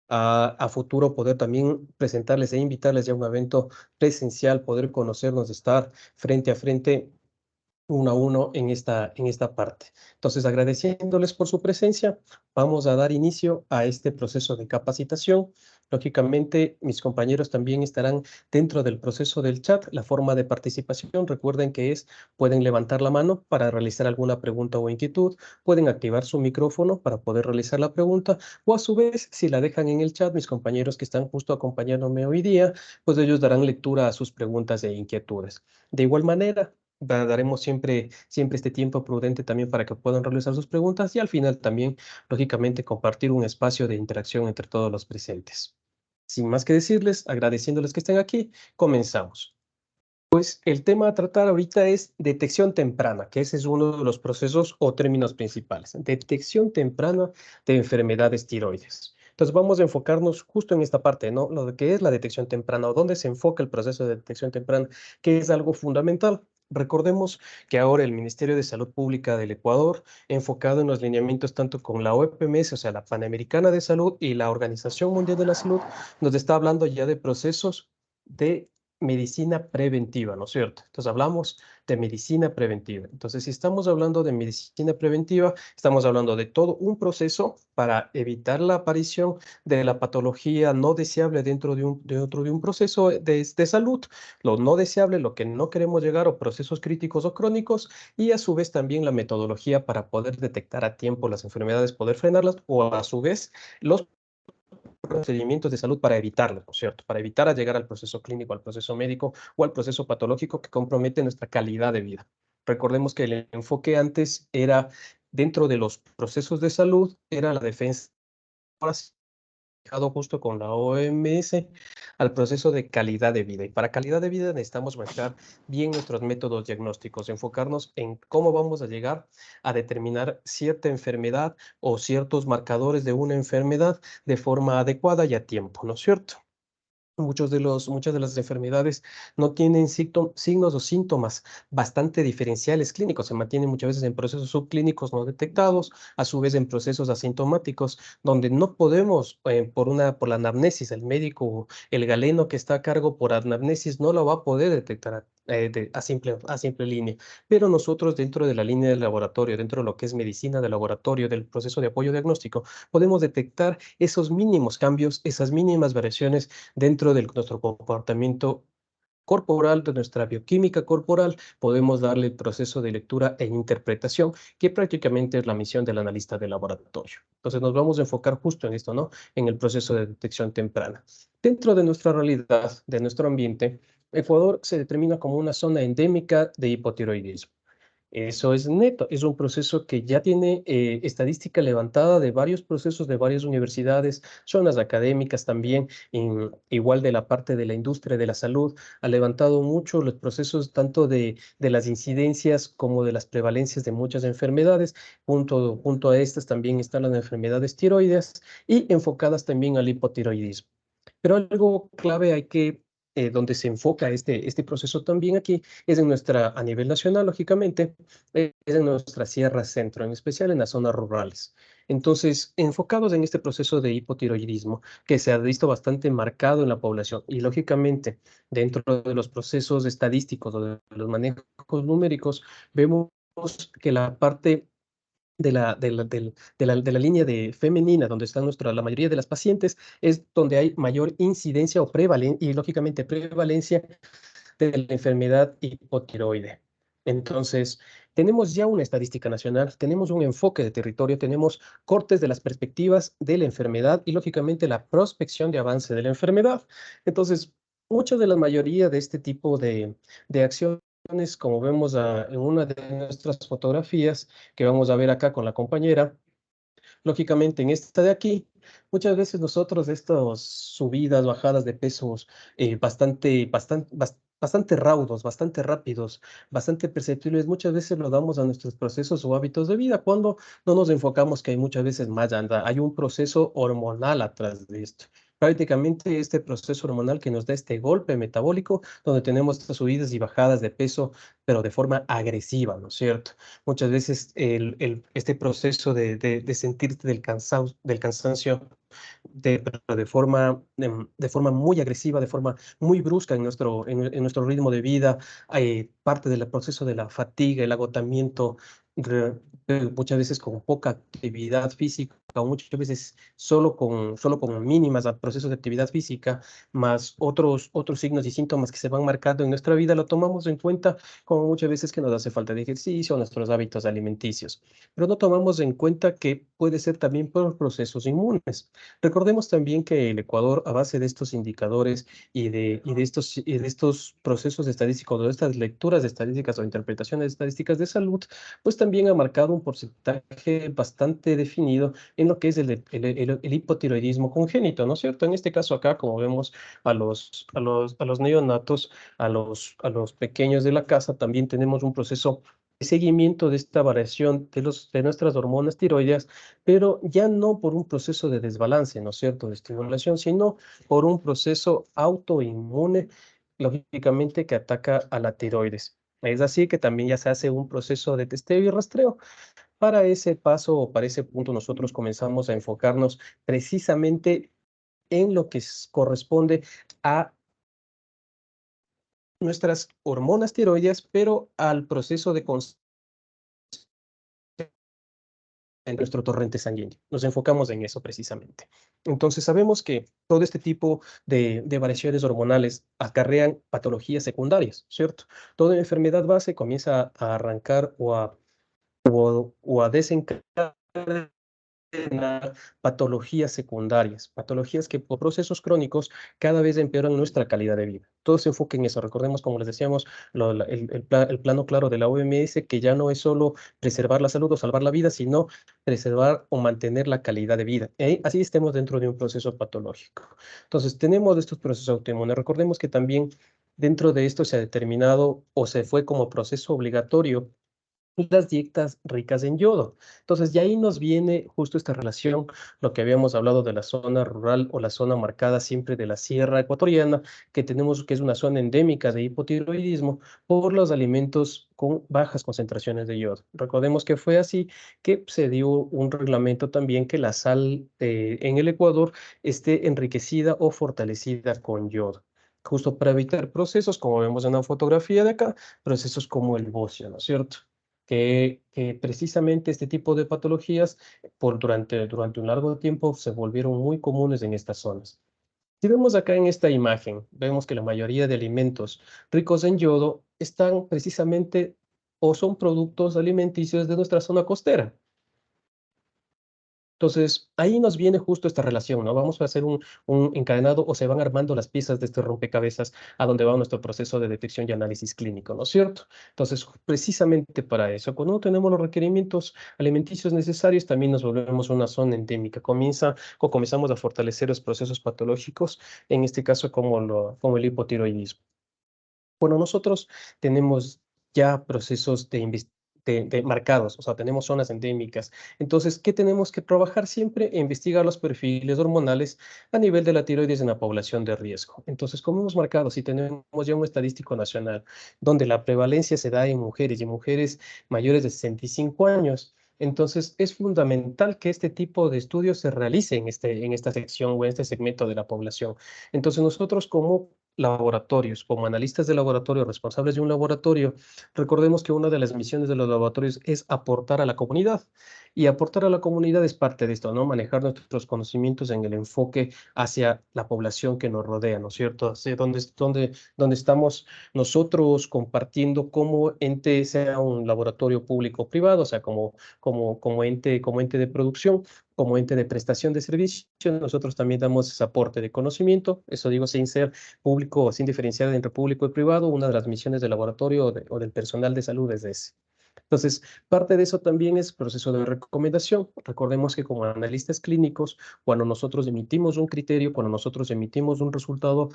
a futuro poder también presentarles e invitarles ya a un evento presencial, poder conocernos, estar frente a frente, uno a uno en esta parte. Entonces, agradeciéndoles por su presencia, vamos a dar inicio a este proceso de capacitación. Lógicamente, mis compañeros también estarán dentro del proceso del chat. La forma de participación, recuerden que pueden levantar la mano para realizar alguna pregunta o inquietud, pueden activar su micrófono para poder realizar la pregunta, o a su vez, si la dejan en el chat, mis compañeros que están justo acompañándome hoy día, pues ellos darán lectura a sus preguntas e inquietudes. De igual manera, daremos siempre este tiempo prudente también para que puedan realizar sus preguntas y al final también, lógicamente, compartir un espacio de interacción entre todos los presentes. Sin más que decirles, agradeciéndoles que estén aquí, comenzamos. Pues el tema a tratar ahorita es detección temprana, que ese es uno de los procesos o términos principales. Detección temprana de enfermedades tiroides. Entonces vamos a enfocarnos justo en esta parte, ¿no? Lo de que es la detección temprana o dónde se enfoca el proceso de detección temprana, que es algo fundamental. Recordemos que ahora el Ministerio de Salud Pública del Ecuador, enfocado en los lineamientos tanto con la OPMS, o sea, la Panamericana de Salud y la Organización Mundial de la Salud, nos está hablando ya de procesos de medicina preventiva, ¿no es cierto? Entonces hablamos de medicina preventiva. Entonces, si estamos hablando de medicina preventiva, estamos hablando de todo un proceso para evitar la aparición de la patología no deseable dentro de un proceso de salud, lo no deseable, lo que no queremos llegar, o procesos críticos o crónicos, y a su vez también la metodología para poder detectar a tiempo las enfermedades, poder frenarlas, o a su vez los procedimientos de salud para evitarlo, ¿no es cierto? Para evitar a llegar al proceso clínico, al proceso médico o al proceso patológico que compromete nuestra calidad de vida. Recordemos que el enfoque antes era, dentro de los procesos de salud, era la defensa, justo con la OMS, al proceso de calidad de vida. Y para calidad de vida necesitamos manejar bien nuestros métodos diagnósticos, enfocarnos en cómo vamos a llegar a determinar cierta enfermedad o ciertos marcadores de una enfermedad de forma adecuada y a tiempo, ¿no es cierto? Muchas de las enfermedades no tienen signos o síntomas bastante diferenciales clínicos, se mantienen muchas veces en procesos subclínicos no detectados, a su vez en procesos asintomáticos, donde no podemos, por la anamnesis, el médico, el galeno que está a cargo por anamnesis no lo va a poder detectar a simple línea, pero nosotros dentro de la línea del laboratorio, dentro de lo que es medicina de laboratorio, del proceso de apoyo diagnóstico, podemos detectar esos mínimos cambios, esas mínimas variaciones dentro de nuestro comportamiento corporal, de nuestra bioquímica corporal, podemos darle el proceso de lectura e interpretación, que prácticamente es la misión del analista de laboratorio. Entonces nos vamos a enfocar justo en esto, ¿no? En el proceso de detección temprana. Dentro de nuestra realidad, de nuestro ambiente, Ecuador se determina como una zona endémica de hipotiroidismo. Eso es neto, es un proceso que ya tiene estadística levantada de varios procesos de varias universidades, zonas académicas también, igual de la parte de la industria de la salud, ha levantado mucho los procesos tanto de las incidencias como de las prevalencias de muchas enfermedades. Junto a estas también están las enfermedades tiroideas y enfocadas también al hipotiroidismo. Pero algo clave donde se enfoca este proceso también aquí, es a nivel nacional, lógicamente, es en nuestra Sierra Centro, en especial en las zonas rurales. Entonces, enfocados en este proceso de hipotiroidismo, que se ha visto bastante marcado en la población, y lógicamente, dentro de los procesos estadísticos o de los manejos numéricos, vemos que la parte de la línea de femenina, donde están la mayoría de las pacientes, es donde hay mayor incidencia o prevalencia, y lógicamente prevalencia de la enfermedad hipotiroide. Entonces, tenemos ya una estadística nacional, tenemos un enfoque de territorio, tenemos cortes de las perspectivas de la enfermedad y, lógicamente, la prospección de avance de la enfermedad. Entonces, mucha de la mayoría de este tipo de acciones, como vemos en una de nuestras fotografías que vamos a ver acá con la compañera, lógicamente, en esta de aquí, muchas veces nosotros estas subidas, bajadas de pesos bastante raudos, bastante rápidos, bastante perceptibles, muchas veces lo damos a nuestros procesos o hábitos de vida cuando no nos enfocamos que hay muchas veces más anda, hay un proceso hormonal atrás de esto. Prácticamente este proceso hormonal que nos da este golpe metabólico, donde tenemos estas subidas y bajadas de peso, pero de forma agresiva, ¿no es cierto? Muchas veces este proceso de sentirte del cansancio de forma muy agresiva, de forma muy brusca en nuestro ritmo de vida, parte del proceso de la fatiga, el agotamiento, muchas veces con poca actividad física, o muchas veces solo con mínimas procesos de actividad física, más otros signos y síntomas que se van marcando en nuestra vida, lo tomamos en cuenta como muchas veces que nos hace falta de ejercicio, nuestros hábitos alimenticios, pero no tomamos en cuenta que puede ser también por procesos inmunes. Recordemos también que el Ecuador, a base de estos indicadores y de estos procesos estadísticos, de estas lecturas de estadísticas o interpretaciones estadísticas de salud, pues también ha marcado un porcentaje bastante definido en lo que es el hipotiroidismo congénito, ¿no es cierto? En este caso acá, como vemos a los neonatos, a los pequeños de la casa, también tenemos un proceso de seguimiento de esta variación de nuestras hormonas tiroideas, pero ya no por un proceso de desbalance, ¿no es cierto?, de estimulación, sino por un proceso autoinmune, lógicamente, que ataca a la tiroides. Es así que también ya se hace un proceso de testeo y rastreo. Para ese paso o para ese punto nosotros comenzamos a enfocarnos precisamente en lo que corresponde a nuestras hormonas tiroideas, pero al proceso de en nuestro torrente sanguíneo. Nos enfocamos en eso precisamente. Entonces sabemos que todo este tipo de variaciones hormonales acarrean patologías secundarias, ¿cierto? Toda enfermedad base comienza a arrancar o a desencadenar patologías secundarias, patologías que por procesos crónicos cada vez empeoran nuestra calidad de vida. Todo se enfoca en eso. Recordemos, como les decíamos, el plano claro de la OMS, que ya no es solo preservar la salud o salvar la vida, sino preservar o mantener la calidad de vida. Así estemos dentro de un proceso patológico. Entonces, tenemos estos procesos autoinmunes. Recordemos que también dentro de esto se ha determinado o se fue como proceso obligatorio las dietas ricas en yodo. Entonces, de ahí nos viene justo esta relación, lo que habíamos hablado de la zona rural o la zona marcada siempre de la sierra ecuatoriana, que tenemos que es una zona endémica de hipotiroidismo por los alimentos con bajas concentraciones de yodo. Recordemos que fue así que se dio un reglamento también que la sal en el Ecuador esté enriquecida o fortalecida con yodo, justo para evitar procesos, como vemos en la fotografía de acá, procesos como el bocio, ¿no es cierto? Que precisamente este tipo de patologías durante un largo tiempo se volvieron muy comunes en estas zonas. Si vemos acá en esta imagen, vemos que la mayoría de alimentos ricos en yodo están precisamente o son productos alimenticios de nuestra zona costera. Entonces, ahí nos viene justo esta relación, ¿no? Vamos a hacer un encadenado o se van armando las piezas de este rompecabezas a donde va nuestro proceso de detección y análisis clínico, ¿no es cierto? Entonces, precisamente para eso, cuando no tenemos los requerimientos alimenticios necesarios, también nos volvemos una zona endémica. Comenzamos a fortalecer los procesos patológicos, en este caso como el hipotiroidismo. Bueno, nosotros tenemos ya procesos de marcados, o sea, tenemos zonas endémicas. Entonces, ¿qué tenemos que trabajar siempre? Investigar los perfiles hormonales a nivel de la tiroides en la población de riesgo. Entonces, como hemos marcado, si tenemos ya un estadístico nacional donde la prevalencia se da en mujeres y mujeres mayores de 65 años, entonces es fundamental que este tipo de estudios se realice en esta sección o en este segmento de la población. Entonces, nosotros como laboratorios, como analistas de laboratorio, responsables de un laboratorio, recordemos que una de las misiones de los laboratorios es aportar a la comunidad. Y aportar a la comunidad es parte de esto, ¿no? Manejar nuestros conocimientos en el enfoque hacia la población que nos rodea, ¿no es cierto? Hacia donde estamos nosotros compartiendo como ente, sea un laboratorio público o privado, o sea, como ente de producción, como ente de prestación de servicios, nosotros también damos ese aporte de conocimiento, eso digo sin ser público, sin diferenciar entre público y privado, una de las misiones del laboratorio o del personal de salud es ese. Entonces, parte de eso también es proceso de recomendación. Recordemos que como analistas clínicos, cuando nosotros emitimos un criterio, cuando nosotros emitimos un resultado,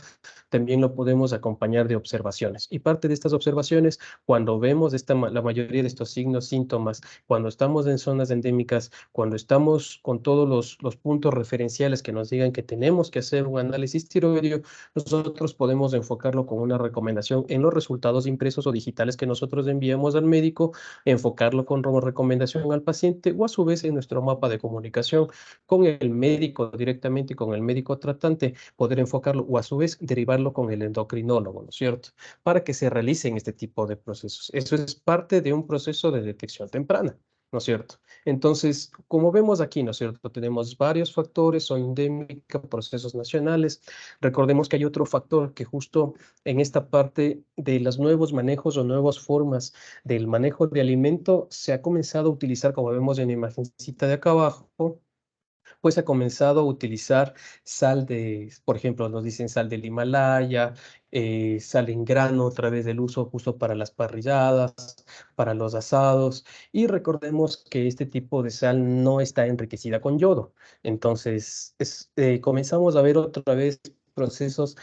también lo podemos acompañar de observaciones. Y parte de estas observaciones, cuando vemos la mayoría de estos signos, síntomas, cuando estamos en zonas endémicas, cuando estamos con todos los puntos referenciales que nos digan que tenemos que hacer un análisis tiroideo, nosotros podemos enfocarlo con una recomendación en los resultados impresos o digitales que nosotros enviamos al médico enfocarlo con recomendación al paciente o a su vez en nuestro mapa de comunicación con el médico directamente, con el médico tratante, poder enfocarlo o a su vez derivarlo con el endocrinólogo, ¿no es cierto? Para que se realicen este tipo de procesos. Eso es parte de un proceso de detección temprana, ¿no es cierto? Entonces, como vemos aquí, ¿no es cierto? Tenemos varios factores, son endémicos, procesos nacionales. Recordemos que hay otro factor que justo en esta parte de los nuevos manejos o nuevas formas del manejo de alimento se ha comenzado a utilizar, como vemos en la imagencita de acá abajo, pues ha comenzado a utilizar sal de, por ejemplo, nos dicen sal del Himalaya, sal en grano a través del uso justo para las parrilladas, para los asados, y recordemos que este tipo de sal no está enriquecida con yodo. Entonces, comenzamos a ver otra vez procesos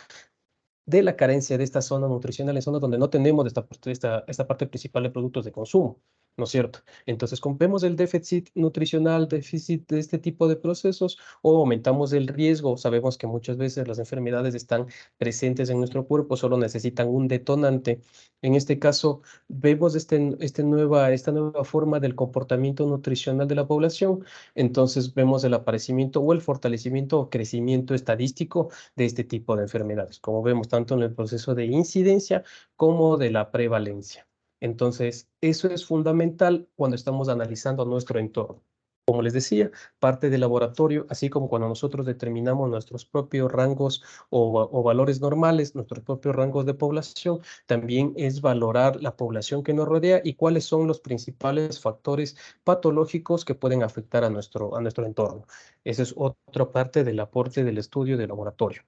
de la carencia de esta zona nutricional en zonas donde no tenemos esta parte principal de productos de consumo, ¿no es cierto? Entonces, como vemos el déficit nutricional, déficit de este tipo de procesos, o aumentamos el riesgo, sabemos que muchas veces las enfermedades están presentes en nuestro cuerpo, solo necesitan un detonante. En este caso, vemos esta nueva forma del comportamiento nutricional de la población, entonces vemos el aparecimiento o el fortalecimiento o crecimiento estadístico de este tipo de enfermedades, como vemos tanto en el proceso de incidencia como de la prevalencia. Entonces, eso es fundamental cuando estamos analizando nuestro entorno. Como les decía, parte del laboratorio, así como cuando nosotros determinamos nuestros propios rangos o valores normales, nuestros propios rangos de población, también es valorar la población que nos rodea y cuáles son los principales factores patológicos que pueden afectar a nuestro entorno. Esa es otra parte del aporte del estudio de laboratorio.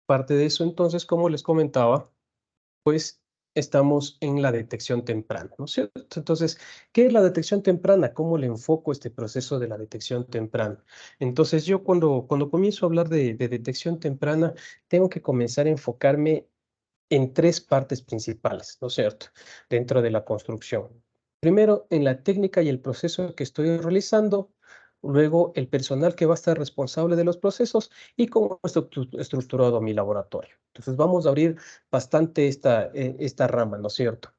Parte de eso, entonces, como les comentaba, pues estamos en la detección temprana, ¿no es cierto? Entonces, ¿qué es la detección temprana? ¿Cómo le enfoco este proceso de la detección temprana? Entonces, yo cuando comienzo a hablar de detección temprana, tengo que comenzar a enfocarme en tres partes principales, ¿no es cierto? Dentro de la construcción. Primero, en la técnica y el proceso que estoy realizando, luego el personal que va a estar responsable de los procesos y cómo está estructurado mi laboratorio. Entonces vamos a abrir bastante esta rama, ¿no es cierto?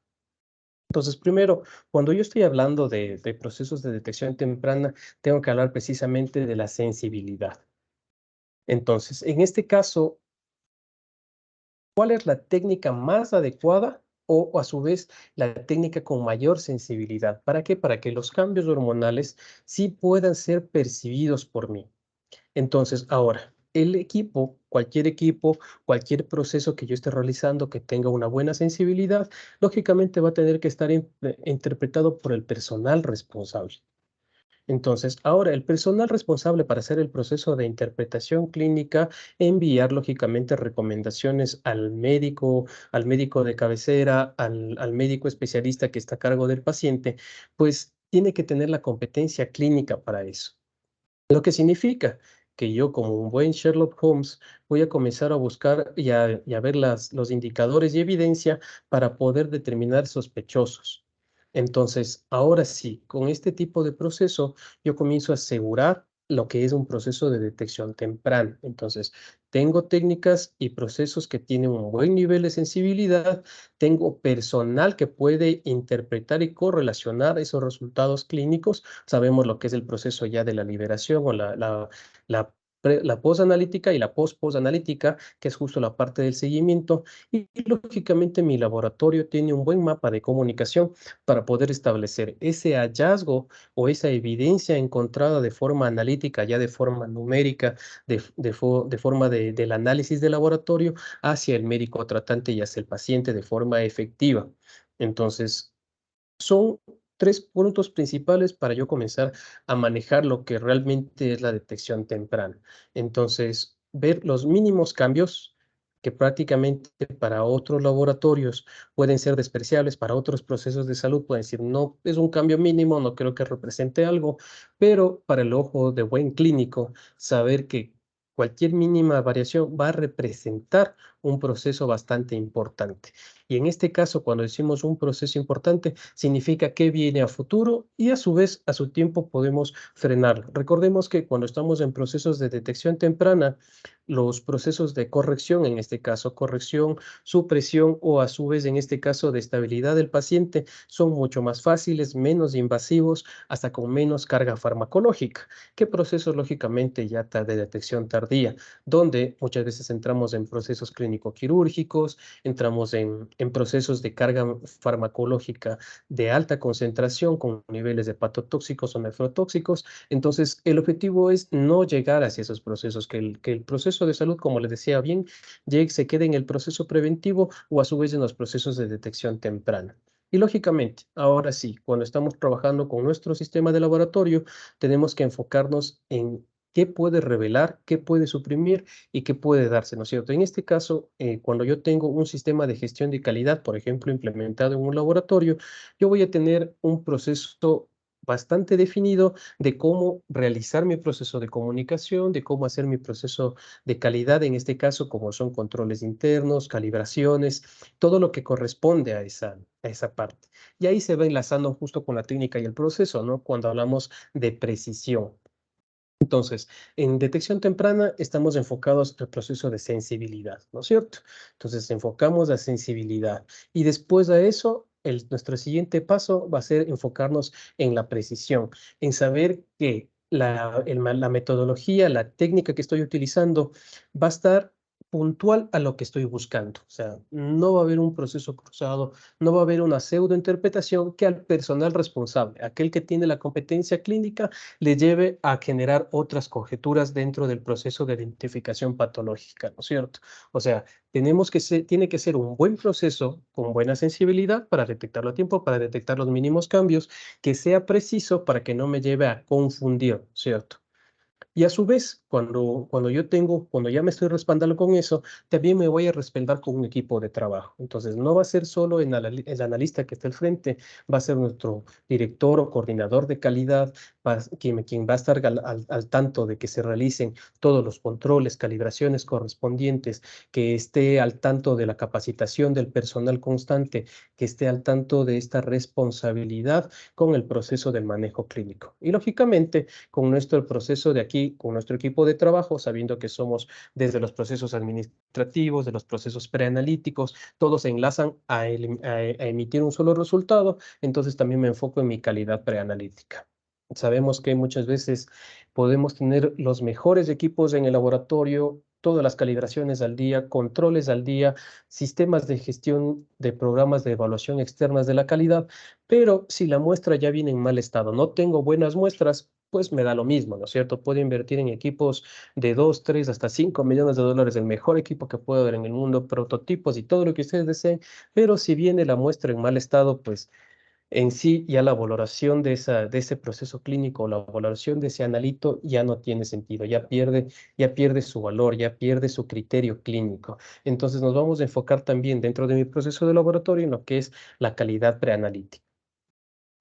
Entonces, primero, cuando yo estoy hablando de procesos de detección temprana, tengo que hablar precisamente de la sensibilidad. Entonces, en este caso, ¿cuál es la técnica más adecuada o a su vez la técnica con mayor sensibilidad? ¿Para qué? Para que los cambios hormonales sí puedan ser percibidos por mí. Entonces, ahora, cualquier proceso que yo esté realizando que tenga una buena sensibilidad, lógicamente va a tener que estar interpretado por el personal responsable. Entonces, ahora el personal responsable para hacer el proceso de interpretación clínica, enviar lógicamente recomendaciones al médico de cabecera, al médico especialista que está a cargo del paciente, pues tiene que tener la competencia clínica para eso. Lo que significa que yo, como un buen Sherlock Holmes, voy a comenzar a buscar y a ver los indicadores y evidencia para poder determinar sospechosos. Entonces, ahora sí, con este tipo de proceso, yo comienzo a asegurar lo que es un proceso de detección temprana. Entonces, tengo técnicas y procesos que tienen un buen nivel de sensibilidad, tengo personal que puede interpretar y correlacionar esos resultados clínicos. Sabemos lo que es el proceso ya de la liberación o la, la posanalítica y la posanalítica, que es justo la parte del seguimiento. Y lógicamente mi laboratorio tiene un buen mapa de comunicación para poder establecer ese hallazgo o esa evidencia encontrada de forma analítica, ya de forma numérica, de forma del análisis de laboratorio hacia el médico tratante y hacia el paciente de forma efectiva. Entonces, son tres puntos principales para yo comenzar a manejar lo que realmente es la detección temprana. Entonces, ver los mínimos cambios que prácticamente para otros laboratorios pueden ser despreciables, para otros procesos de salud pueden decir, no, es un cambio mínimo, no creo que represente algo, pero para el ojo de buen clínico, saber que cualquier mínima variación va a representar un proceso bastante importante. Y en este caso, cuando decimos un proceso importante, significa que viene a futuro y a su vez, a su tiempo, podemos frenarlo. Recordemos que cuando estamos en procesos de detección temprana, los procesos de corrección, en este caso corrección, supresión o a su vez en este caso de estabilidad del paciente, son mucho más fáciles, menos invasivos, hasta con menos carga farmacológica que procesos lógicamente ya de detección tardía, donde muchas veces entramos en procesos clínico-quirúrgicos, entramos en procesos de carga farmacológica de alta concentración con niveles de hepatotóxicos o nefrotóxicos. Entonces, el objetivo es no llegar hacia esos procesos, que el proceso de salud, como les decía bien, se quede en el proceso preventivo o a su vez en los procesos de detección temprana. Y lógicamente, ahora sí, cuando estamos trabajando con nuestro sistema de laboratorio, tenemos que enfocarnos en qué puede revelar, qué puede suprimir y qué puede darse, ¿no es cierto? En este caso, cuando yo tengo un sistema de gestión de calidad, por ejemplo, implementado en un laboratorio, yo voy a tener un proceso bastante definido de cómo realizar mi proceso de comunicación, de cómo hacer mi proceso de calidad, en este caso, como son controles internos, calibraciones, todo lo que corresponde a esa parte. Y ahí se va enlazando justo con la técnica y el proceso, ¿no? Cuando hablamos de precisión. Entonces, en detección temprana estamos enfocados al proceso de sensibilidad, ¿no es cierto? Entonces, enfocamos la sensibilidad y después de eso, nuestro siguiente paso va a ser enfocarnos en la precisión, en saber que la metodología, la técnica que estoy utilizando va a estar puntual a lo que estoy buscando. O sea, no va a haber un proceso cruzado, no va a haber una pseudointerpretación que al personal responsable, aquel que tiene la competencia clínica, le lleve a generar otras conjeturas dentro del proceso de identificación patológica, ¿no es cierto? O sea, tiene que ser un buen proceso con buena sensibilidad para detectarlo a tiempo, para detectar los mínimos cambios, que sea preciso para que no me lleve a confundir, ¿cierto? Y a su vez, cuando ya me estoy respaldando con eso, también me voy a respaldar con un equipo de trabajo. Entonces, no va a ser solo el analista que está al frente, va a ser nuestro director o coordinador de calidad, quien va a estar al tanto de que se realicen todos los controles, calibraciones correspondientes, que esté al tanto de la capacitación del personal constante, que esté al tanto de esta responsabilidad con el proceso del manejo clínico. Y lógicamente, con nuestro proceso de aquí, con nuestro equipo de trabajo, sabiendo que somos desde los procesos administrativos, de los procesos preanalíticos, todos se enlazan a emitir un solo resultado, entonces también me enfoco en mi calidad preanalítica. Sabemos que muchas veces podemos tener los mejores equipos en el laboratorio, todas las calibraciones al día, controles al día, sistemas de gestión de programas de evaluación externas de la calidad, pero si la muestra ya viene en mal estado, no tengo buenas muestras, pues me da lo mismo, ¿no es cierto? Puedo invertir en equipos de 2, 3, hasta 5 millones de dólares, el mejor equipo que puedo ver en el mundo, prototipos y todo lo que ustedes deseen, pero si viene la muestra en mal estado, pues en sí ya la valoración de ese proceso clínico, la valoración de ese analito ya no tiene sentido, ya pierde su valor, ya pierde su criterio clínico. Entonces nos vamos a enfocar también dentro de mi proceso de laboratorio en lo que es la calidad preanalítica.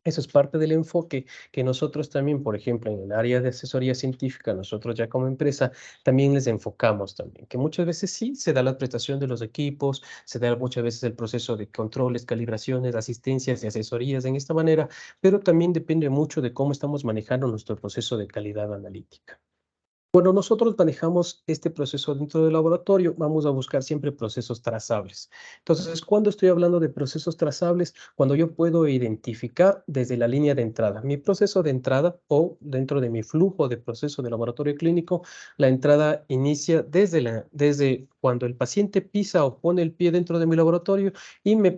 Eso es parte del enfoque que nosotros también, por ejemplo, en el área de asesoría científica, nosotros ya como empresa, también les enfocamos también, que muchas veces sí se da la prestación de los equipos, se da muchas veces el proceso de controles, calibraciones, asistencias y asesorías en esta manera, pero también depende mucho de cómo estamos manejando nuestro proceso de calidad analítica. Cuando nosotros manejamos este proceso dentro del laboratorio, vamos a buscar siempre procesos trazables. Entonces, cuando estoy hablando de procesos trazables, cuando yo puedo identificar desde la línea de entrada, mi proceso de entrada o dentro de mi flujo de proceso de laboratorio clínico, la entrada inicia desde cuando el paciente pisa o pone el pie dentro de mi laboratorio y me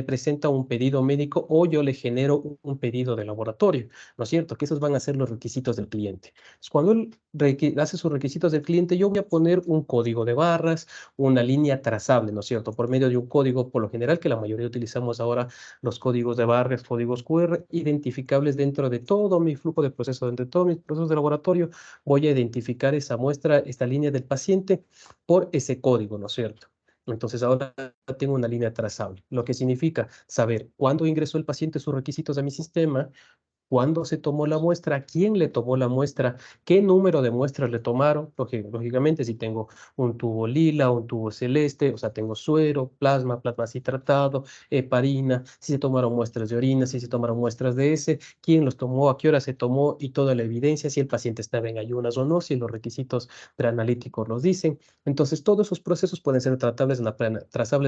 presenta un pedido médico o yo le genero un pedido de laboratorio, ¿no es cierto? Que esos van a ser los requisitos del cliente. Cuando él hace sus requisitos del cliente, yo voy a poner un código de barras, una línea trazable, ¿no es cierto? Por medio de un código, por lo general, que la mayoría utilizamos ahora los códigos de barras, códigos QR, identificables dentro de todo mi flujo de proceso, dentro de todos mis procesos de laboratorio, voy a identificar esa muestra, esta línea del paciente por ese código, ¿no es cierto? Entonces ahora tengo una línea trazable, lo que significa saber cuándo ingresó el paciente sus requisitos a mi sistema, cuándo se tomó la muestra, quién le tomó la muestra, qué número de muestras le tomaron. Lógicamente, si tengo un tubo lila, un tubo celeste, o sea, tengo suero, plasma así tratado, heparina, si se tomaron muestras de orina, si se tomaron muestras de ese, quién los tomó, a qué hora se tomó y toda la evidencia, si el paciente estaba en ayunas o no, si los requisitos preanalíticos los dicen. Entonces, todos esos procesos pueden ser trazables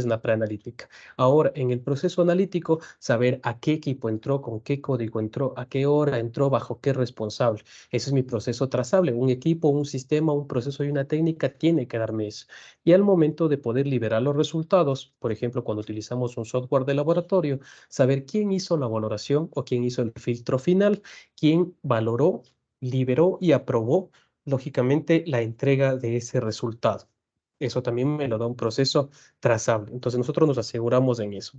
en la preanalítica. Ahora, en el proceso analítico, saber a qué equipo entró, con qué código entró, a qué hora entró, bajo qué responsable. Ese es mi proceso trazable. Un equipo, un sistema, un proceso y una técnica tiene que darme eso. Y al momento de poder liberar los resultados, por ejemplo, cuando utilizamos un software de laboratorio, saber quién hizo la valoración o quién hizo el filtro final, quién valoró, liberó y aprobó, lógicamente, la entrega de ese resultado. Eso también me lo da un proceso trazable. Entonces nosotros nos aseguramos en eso.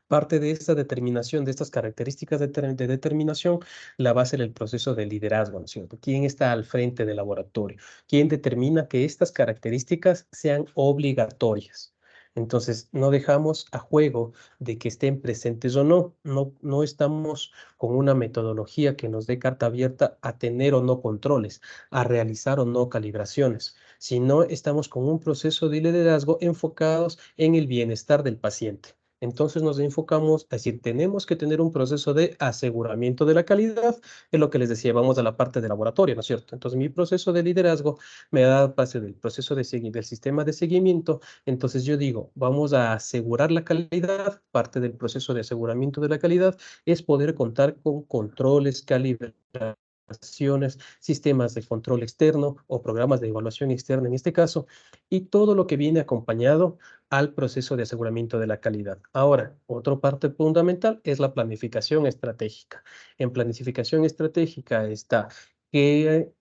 Parte de esta determinación, de estas características de determinación, la va a ser el proceso de liderazgo, ¿no es cierto? ¿Quién está al frente del laboratorio? ¿Quién determina que estas características sean obligatorias? Entonces, no dejamos a juego de que estén presentes o no. No estamos con una metodología que nos dé carta abierta a tener o no controles, a realizar o no calibraciones, sino estamos con un proceso de liderazgo enfocados en el bienestar del paciente. Entonces nos enfocamos a decir, tenemos que tener un proceso de aseguramiento de la calidad, es lo que les decía, vamos a la parte de laboratorio, ¿no es cierto? Entonces mi proceso de liderazgo me da base del proceso del sistema de seguimiento. Entonces yo digo, vamos a asegurar la calidad, parte del proceso de aseguramiento de la calidad es poder contar con controles, calibraciones, sistemas de control externo o programas de evaluación externa en este caso, y todo lo que viene acompañado al proceso de aseguramiento de la calidad. Ahora, otra parte fundamental es la planificación estratégica. En planificación estratégica está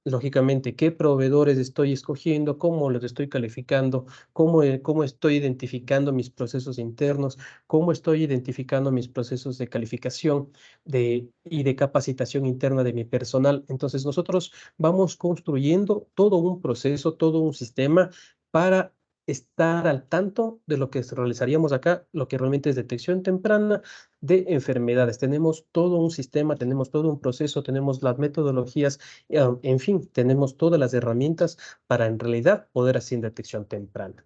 lógicamente, qué proveedores estoy escogiendo, cómo los estoy calificando, cómo estoy identificando mis procesos internos, cómo estoy identificando mis procesos de calificación y de capacitación interna de mi personal. Entonces, nosotros vamos construyendo todo un proceso, todo un sistema para estar al tanto de lo que realizaríamos acá, lo que realmente es detección temprana de enfermedades. Tenemos todo un sistema, tenemos todo un proceso, tenemos las metodologías, en fin, tenemos todas las herramientas para en realidad poder hacer detección temprana.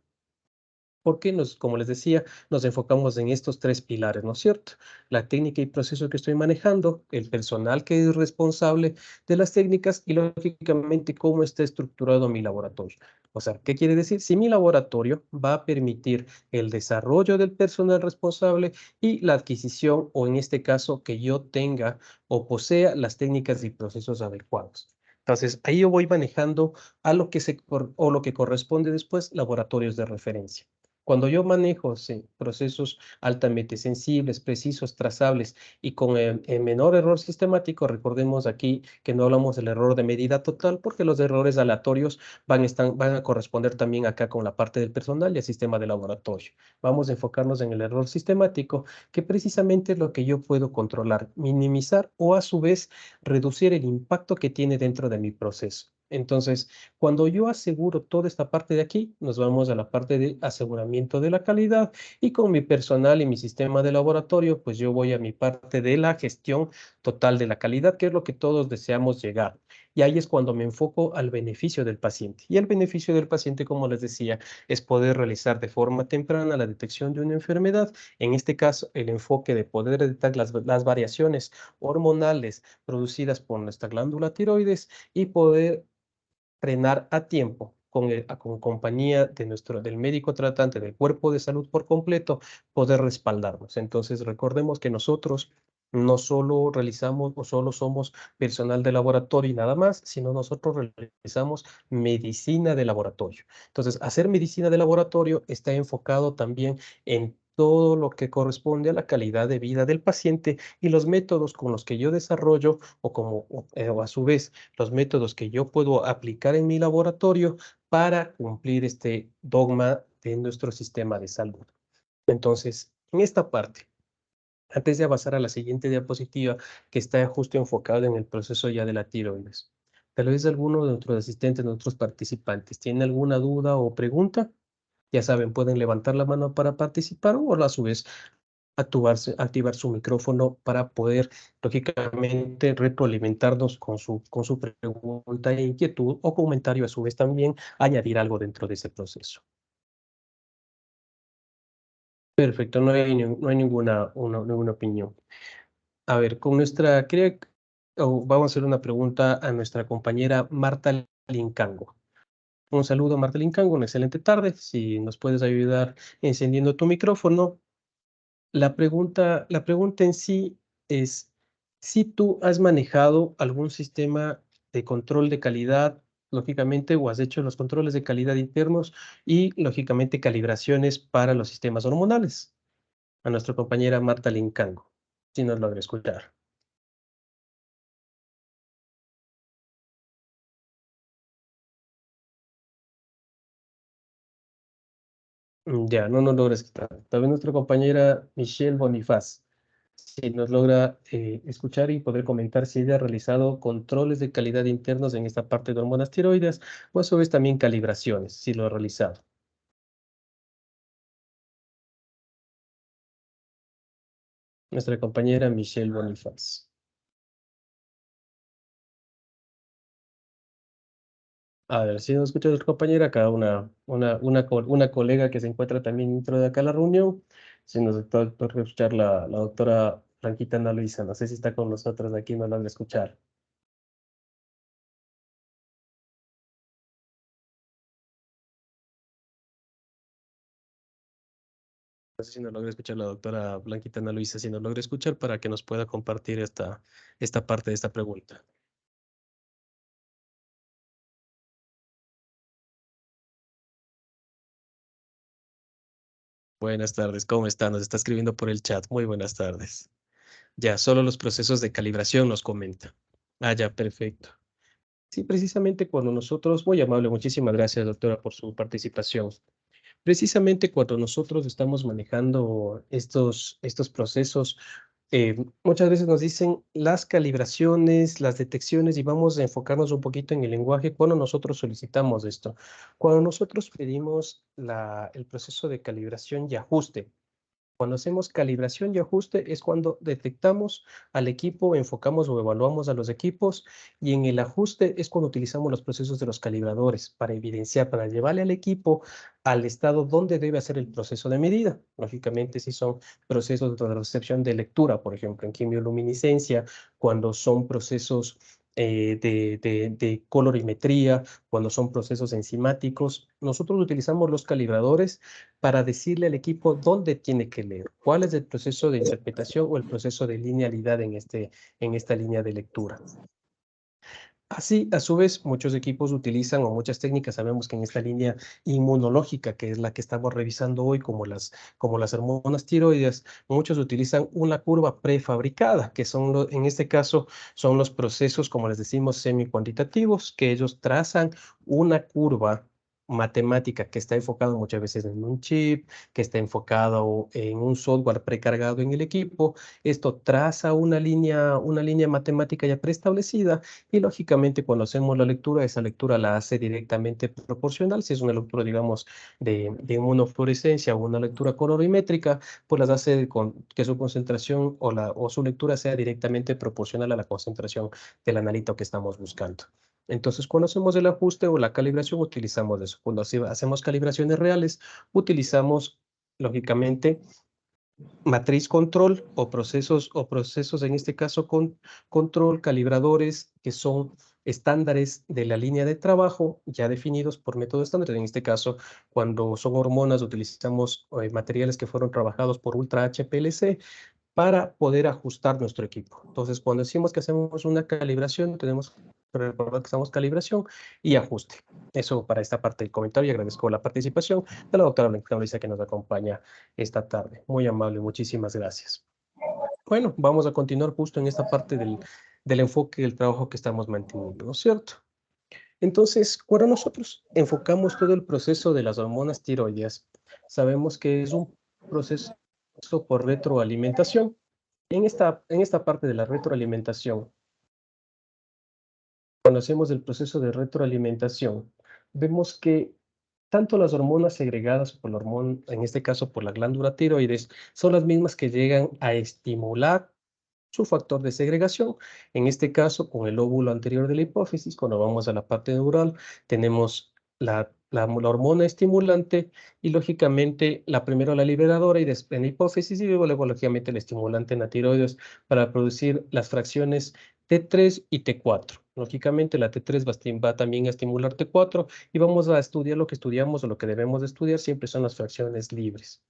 Porque como les decía, nos enfocamos en estos tres pilares, ¿no es cierto? La técnica y proceso que estoy manejando, el personal que es responsable de las técnicas y lógicamente cómo está estructurado mi laboratorio. O sea, ¿qué quiere decir? Si mi laboratorio va a permitir el desarrollo del personal responsable y la adquisición, o en este caso, que yo tenga o posea las técnicas y procesos adecuados. Entonces, ahí yo voy manejando a lo que o lo que corresponde después, laboratorios de referencia. Cuando yo manejo procesos altamente sensibles, precisos, trazables y con el menor error sistemático, recordemos aquí que no hablamos del error de medida total porque los errores aleatorios van a corresponder también acá con la parte del personal y el sistema de laboratorio. Vamos a enfocarnos en el error sistemático, que precisamente es lo que yo puedo controlar, minimizar o a su vez reducir el impacto que tiene dentro de mi proceso. Entonces, cuando yo aseguro toda esta parte de aquí, nos vamos a la parte de aseguramiento de la calidad y con mi personal y mi sistema de laboratorio, pues yo voy a mi parte de la gestión total de la calidad, que es lo que todos deseamos llegar. Y ahí es cuando me enfoco al beneficio del paciente. Y el beneficio del paciente, como les decía, es poder realizar de forma temprana la detección de una enfermedad. En este caso, el enfoque de poder detectar las variaciones hormonales producidas por nuestra glándula tiroides y poder frenar a tiempo con compañía del médico tratante, del cuerpo de salud por completo, poder respaldarnos. Entonces, recordemos que nosotros no solo realizamos o solo somos personal de laboratorio y nada más, sino nosotros realizamos medicina de laboratorio. Entonces, hacer medicina de laboratorio está enfocado también en todo lo que corresponde a la calidad de vida del paciente y los métodos con los que yo desarrollo o a su vez los métodos que yo puedo aplicar en mi laboratorio para cumplir este dogma de nuestro sistema de salud. Entonces, en esta parte, antes de avanzar a la siguiente diapositiva, que está justo enfocado en el proceso ya de la tiroides. Tal vez alguno de nuestros asistentes, de nuestros participantes, tiene alguna duda o pregunta. Ya saben, pueden levantar la mano para participar o a su vez activar su micrófono para poder, lógicamente, retroalimentarnos con su pregunta e inquietud o comentario, a su vez también añadir algo dentro de ese proceso. Perfecto, no hay ninguna opinión. A ver, vamos a hacer una pregunta a nuestra compañera Marta Lincango. Un saludo, Marta Lincango, una excelente tarde. Si nos puedes ayudar encendiendo tu micrófono. La pregunta en sí es si tú has manejado algún sistema de control de calidad, lógicamente, o has hecho los controles de calidad internos y, lógicamente, calibraciones para los sistemas hormonales. A nuestra compañera Marta Lincango, si nos logra escuchar. Ya, no nos logra escuchar. También nuestra compañera Michelle Bonifaz, si nos logra escuchar y poder comentar si ella ha realizado controles de calidad internos en esta parte de hormonas tiroides, o a su vez también calibraciones, si lo ha realizado. Nuestra compañera Michelle Bonifaz. A ver, si nos escucha nuestra compañera, acá una colega que se encuentra también dentro de acá la reunión, si nos logra escuchar la doctora Blanquita Ana Luisa, no sé si está con nosotros aquí, no logra escuchar. No sé si nos logra escuchar la doctora Blanquita Ana Luisa, si nos logra escuchar para que nos pueda compartir esta parte de esta pregunta. Buenas tardes, ¿cómo está? Nos está escribiendo por el chat. Muy buenas tardes. Ya, solo los procesos de calibración nos comenta. Ah, ya, perfecto. Sí, precisamente cuando nosotros, muy amable, muchísimas gracias, doctora, por su participación. Precisamente cuando nosotros estamos manejando estos procesos, muchas veces nos dicen las calibraciones, las detecciones, y vamos a enfocarnos un poquito en el lenguaje cuando nosotros solicitamos esto. Cuando nosotros pedimos el proceso de calibración y ajuste, cuando hacemos calibración y ajuste es cuando detectamos al equipo, enfocamos o evaluamos a los equipos, y en el ajuste es cuando utilizamos los procesos de los calibradores para evidenciar, para llevarle al equipo al estado donde debe hacer el proceso de medida. Lógicamente, si son procesos de recepción de lectura, por ejemplo, en quimioluminiscencia, cuando son procesos de colorimetría, cuando son procesos enzimáticos, nosotros utilizamos los calibradores para decirle al equipo dónde tiene que leer, cuál es el proceso de interpretación o el proceso de linealidad en esta línea de lectura. Así, a su vez, muchos equipos utilizan, o muchas técnicas, sabemos que en esta línea inmunológica, que es la que estamos revisando hoy, como las hormonas tiroides, muchos utilizan una curva prefabricada, que en este caso son los procesos, como les decimos, semi-cuantitativos, que ellos trazan una curva matemática que está enfocado muchas veces en un chip, que está enfocado en un software precargado en el equipo. Esto traza una línea matemática ya preestablecida, y, lógicamente, cuando hacemos la lectura, esa lectura la hace directamente proporcional. Si es una lectura, digamos, de inmunofluorescencia, o una lectura colorimétrica, pues las hace con que su concentración o su lectura sea directamente proporcional a la concentración del analito que estamos buscando. Entonces, cuando hacemos el ajuste o la calibración, utilizamos eso. Cuando hacemos calibraciones reales, utilizamos, lógicamente, matriz control o procesos, en este caso con control, calibradores, que son estándares de la línea de trabajo ya definidos por método estándar. En este caso, cuando son hormonas, utilizamos materiales que fueron trabajados por Ultra HPLC para poder ajustar nuestro equipo. Entonces, cuando decimos que hacemos una calibración, tenemos que recordar que hacemos calibración y ajuste. Eso para esta parte del comentario, y agradezco la participación de la doctora Blanca Luisa, que nos acompaña esta tarde. Muy amable, muchísimas gracias. Bueno, vamos a continuar justo en esta parte del enfoque del trabajo que estamos manteniendo, ¿no es cierto? Entonces, cuando nosotros enfocamos todo el proceso de las hormonas tiroides, sabemos que es un proceso por retroalimentación. En esta parte de la retroalimentación, cuando hacemos el proceso de retroalimentación, vemos que tanto las hormonas segregadas por la hormona, en este caso por la glándula tiroides, son las mismas que llegan a estimular su factor de segregación. En este caso, con el lóbulo anterior de la hipófisis, cuando vamos a la parte neural, tenemos la hormona estimulante y lógicamente primero la liberadora y después en la hipófisis y luego lógicamente el estimulante en la tiroides para producir las fracciones T3 y T4. Lógicamente la T3 va también a estimular T4 y vamos a estudiar lo que estudiamos o lo que debemos de estudiar siempre son las fracciones libres.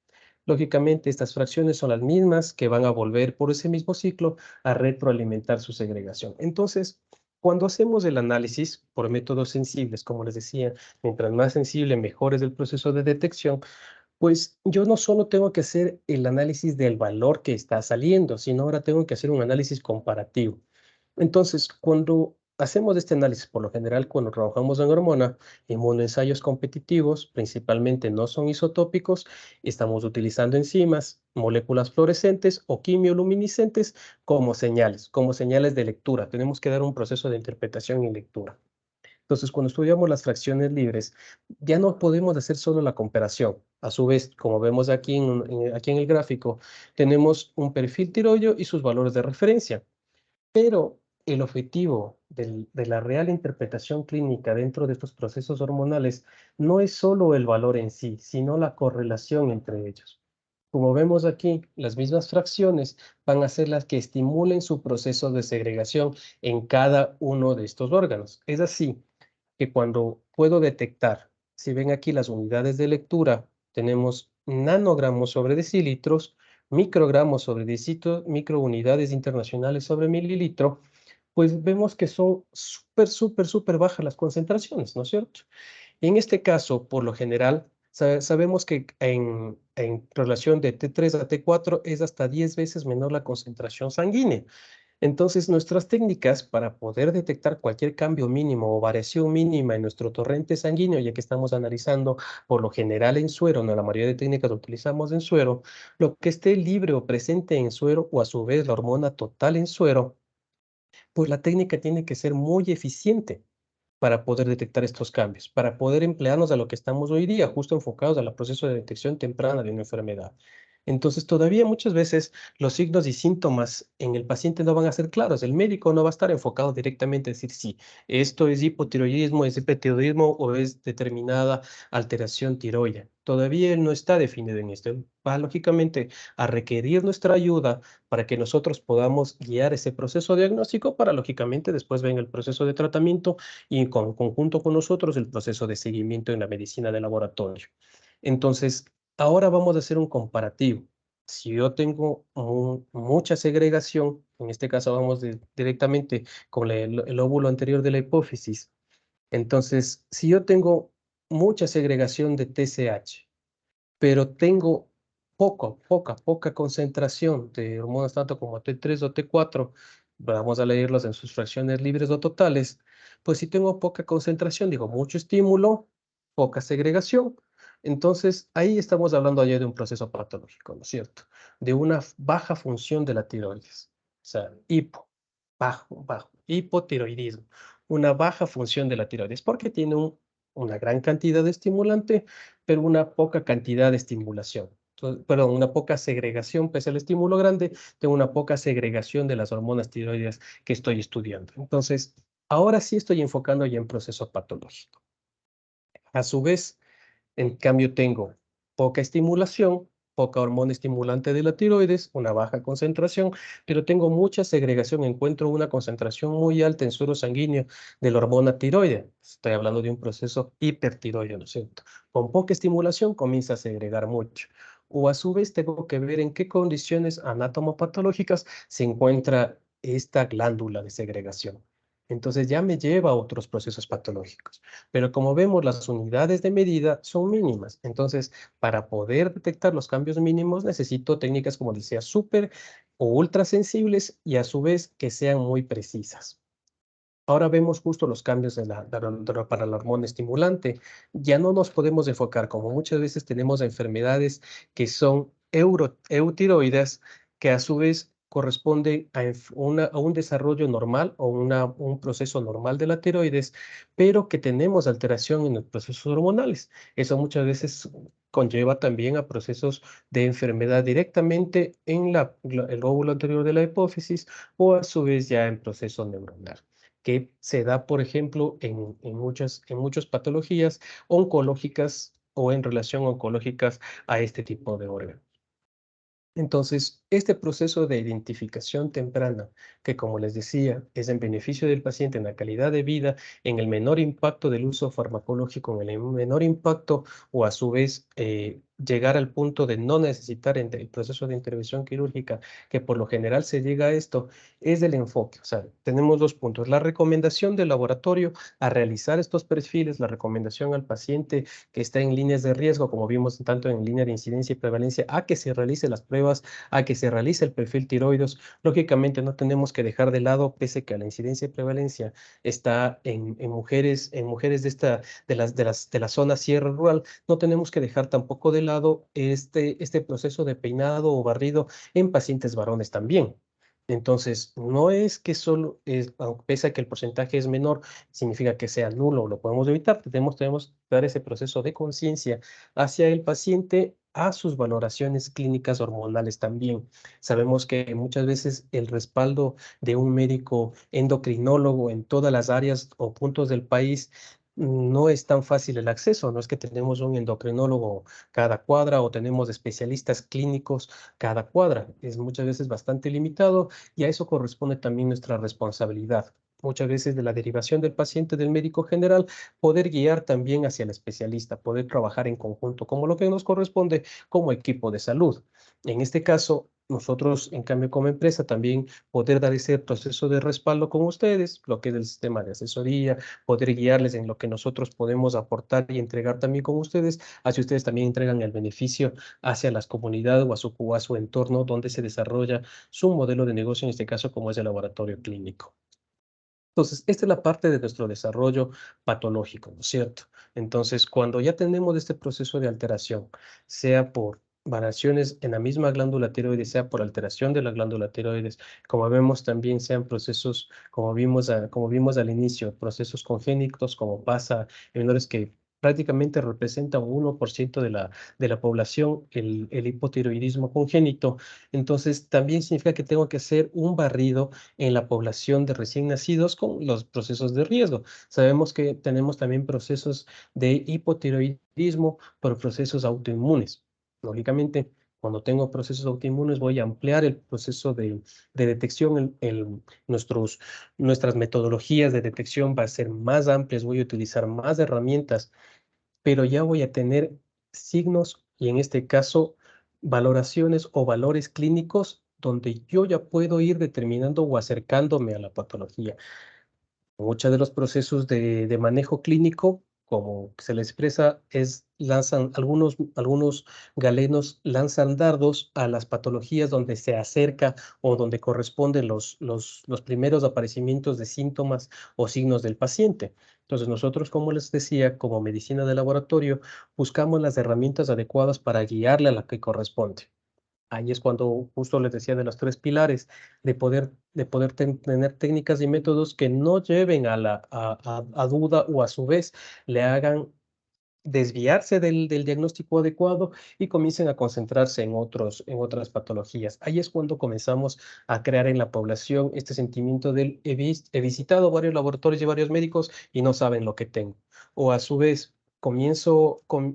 Lógicamente, estas fracciones son las mismas que van a volver por ese mismo ciclo a retroalimentar su segregación. Entonces, cuando hacemos el análisis por métodos sensibles, como les decía, mientras más sensible, mejor es el proceso de detección, pues yo no solo tengo que hacer el análisis del valor que está saliendo, sino ahora tengo que hacer un análisis comparativo. Entonces, cuando hacemos este análisis, por lo general, cuando trabajamos en hormona, inmunoensayos competitivos, principalmente no son isotópicos, estamos utilizando enzimas, moléculas fluorescentes o quimioluminiscentes como señales de lectura. Tenemos que dar un proceso de interpretación y lectura. Entonces, cuando estudiamos las fracciones libres, ya no podemos hacer solo la comparación. A su vez, como vemos aquí en el gráfico, tenemos un perfil tiroideo y sus valores de referencia. Pero el objetivo de la real interpretación clínica dentro de estos procesos hormonales no es solo el valor en sí, sino la correlación entre ellos. Como vemos aquí, las mismas fracciones van a ser las que estimulen su proceso de segregación en cada uno de estos órganos. Es así que cuando puedo detectar, si ven aquí las unidades de lectura, tenemos nanogramos sobre decilitros, microgramos sobre decilitros, microunidades internacionales sobre mililitro, pues vemos que son súper bajas las concentraciones, ¿no es cierto? Y en este caso, por lo general, sabemos que en relación de T3 a T4 es hasta 10 veces menor la concentración sanguínea. Entonces, nuestras técnicas para poder detectar cualquier cambio mínimo o variación mínima en nuestro torrente sanguíneo, ya que estamos analizando por lo general en suero, no la mayoría de técnicas lo utilizamos en suero, lo que esté libre o presente en suero o a su vez la hormona total en suero, pues la técnica tiene que ser muy eficiente para poder detectar estos cambios, para poder emplearnos a lo que estamos hoy día, justo enfocados al proceso de detección temprana de una enfermedad. Entonces, todavía muchas veces los signos y síntomas en el paciente no van a ser claros. El médico no va a estar enfocado directamente a decir si esto es hipotiroidismo, es hipertiroidismo o es determinada alteración tiroidea. Todavía él no está definido en esto. Él va lógicamente a requerir nuestra ayuda para que nosotros podamos guiar ese proceso diagnóstico para lógicamente después venga el proceso de tratamiento y conjunto con nosotros el proceso de seguimiento en la medicina de laboratorio. Entonces, ahora vamos a hacer un comparativo. Si yo tengo mucha segregación, en este caso vamos directamente con el óvulo anterior de la hipófisis, entonces, si yo tengo mucha segregación de TSH, pero tengo poca concentración de hormonas tanto como T3 o T4, vamos a leerlos en sus fracciones libres o totales, pues si tengo poca concentración, digo mucho estímulo, poca segregación, entonces ahí estamos hablando ya de un proceso patológico, ¿no es cierto? De una baja función de la tiroides, o sea, hipotiroidismo, una baja función de la tiroides, porque tiene una gran cantidad de estimulante pero una poca cantidad de estimulación. Perdón, una poca segregación, pese al estímulo grande, tengo una poca segregación de las hormonas tiroides que estoy estudiando. Entonces, ahora sí estoy enfocando ya en proceso patológico. A su vez, en cambio, tengo poca estimulación, poca hormona estimulante de la tiroides, una baja concentración, pero tengo mucha segregación. Encuentro una concentración muy alta en suero sanguíneo de la hormona tiroidea. Estoy hablando de un proceso hipertiroideo, ¿no es cierto? Con poca estimulación comienza a segregar mucho. O a su vez tengo que ver en qué condiciones anatomopatológicas se encuentra esta glándula de segregación. Entonces ya me lleva a otros procesos patológicos. Pero como vemos, las unidades de medida son mínimas. Entonces, para poder detectar los cambios mínimos, necesito técnicas, como decía, súper o ultra sensibles y a su vez que sean muy precisas. Ahora vemos justo los cambios para la hormona estimulante. Ya no nos podemos enfocar, como muchas veces tenemos enfermedades que son eutiroides, que a su vez corresponde a un desarrollo normal o un proceso normal de la tiroides, pero que tenemos alteración en los procesos hormonales. Eso muchas veces conlleva también a procesos de enfermedad directamente en el lóbulo anterior de la hipófisis o a su vez ya en proceso neuronal, que se da, por ejemplo, en muchas patologías oncológicas o en relación oncológicas a este tipo de órganos. Entonces, este proceso de identificación temprana, que como les decía, es en beneficio del paciente en la calidad de vida, en el menor impacto del uso farmacológico, en el menor impacto o a su vez llegar al punto de no necesitar el proceso de intervención quirúrgica, que por lo general se llega a esto, es el enfoque. O sea, tenemos dos puntos. La recomendación del laboratorio a realizar estos perfiles, la recomendación al paciente que está en líneas de riesgo, como vimos tanto en línea de incidencia y prevalencia, a que se realice las pruebas, a que se realice el perfil tiroides. Lógicamente no tenemos que dejar de lado, pese que la incidencia y prevalencia está en mujeres de la zona sierra rural, no tenemos que dejar tampoco de lado este proceso de peinado o barrido en pacientes varones también. Entonces, no es que solo, pese a que el porcentaje es menor, significa que sea nulo, lo podemos evitar. Tenemos que dar ese proceso de conciencia hacia el paciente, a sus valoraciones clínicas hormonales también. Sabemos que muchas veces el respaldo de un médico endocrinólogo en todas las áreas o puntos del país no es tan fácil el acceso. No es que tenemos un endocrinólogo cada cuadra o tenemos especialistas clínicos cada cuadra. Es muchas veces bastante limitado y a eso corresponde también nuestra responsabilidad. Muchas veces de la derivación del paciente del médico general, poder guiar también hacia el especialista, poder trabajar en conjunto, como lo que nos corresponde como equipo de salud. En este caso, nosotros, en cambio, como empresa, también poder dar ese proceso de respaldo con ustedes, lo que es el sistema de asesoría, poder guiarles en lo que nosotros podemos aportar y entregar también con ustedes, así ustedes también entregan el beneficio hacia las comunidades o a su entorno donde se desarrolla su modelo de negocio, en este caso como es el laboratorio clínico. Entonces, esta es la parte de nuestro desarrollo patológico, ¿no es cierto? Entonces, cuando ya tenemos este proceso de alteración, sea por variaciones en la misma glándula tiroides, sea por alteración de la glándula tiroides, como vemos también sean procesos, como vimos al inicio, procesos congénitos, como pasa en menores que prácticamente representan un 1% de la población, el hipotiroidismo congénito. Entonces, también significa que tengo que hacer un barrido en la población de recién nacidos con los procesos de riesgo. Sabemos que tenemos también procesos de hipotiroidismo por procesos autoinmunes. Lógicamente, cuando tengo procesos autoinmunes, voy a ampliar el proceso de detección. Nuestras metodologías de detección va a ser más amplias, voy a utilizar más herramientas, pero ya voy a tener signos y en este caso valoraciones o valores clínicos donde yo ya puedo ir determinando o acercándome a la patología. Muchos de los procesos de manejo clínico, como se le expresa, lanzan algunos galenos lanzan dardos a las patologías donde se acerca o donde corresponden los primeros aparecimientos de síntomas o signos del paciente. Entonces, nosotros, como les decía, como medicina de laboratorio, buscamos las herramientas adecuadas para guiarle a la que corresponde. Ahí es cuando justo les decía de los tres pilares, tener técnicas y métodos que no lleven a duda o a su vez le hagan desviarse del diagnóstico adecuado y comiencen a concentrarse en otras patologías. Ahí es cuando comenzamos a crear en la población este sentimiento del he visitado varios laboratorios y varios médicos y no saben lo que tengo. O a su vez,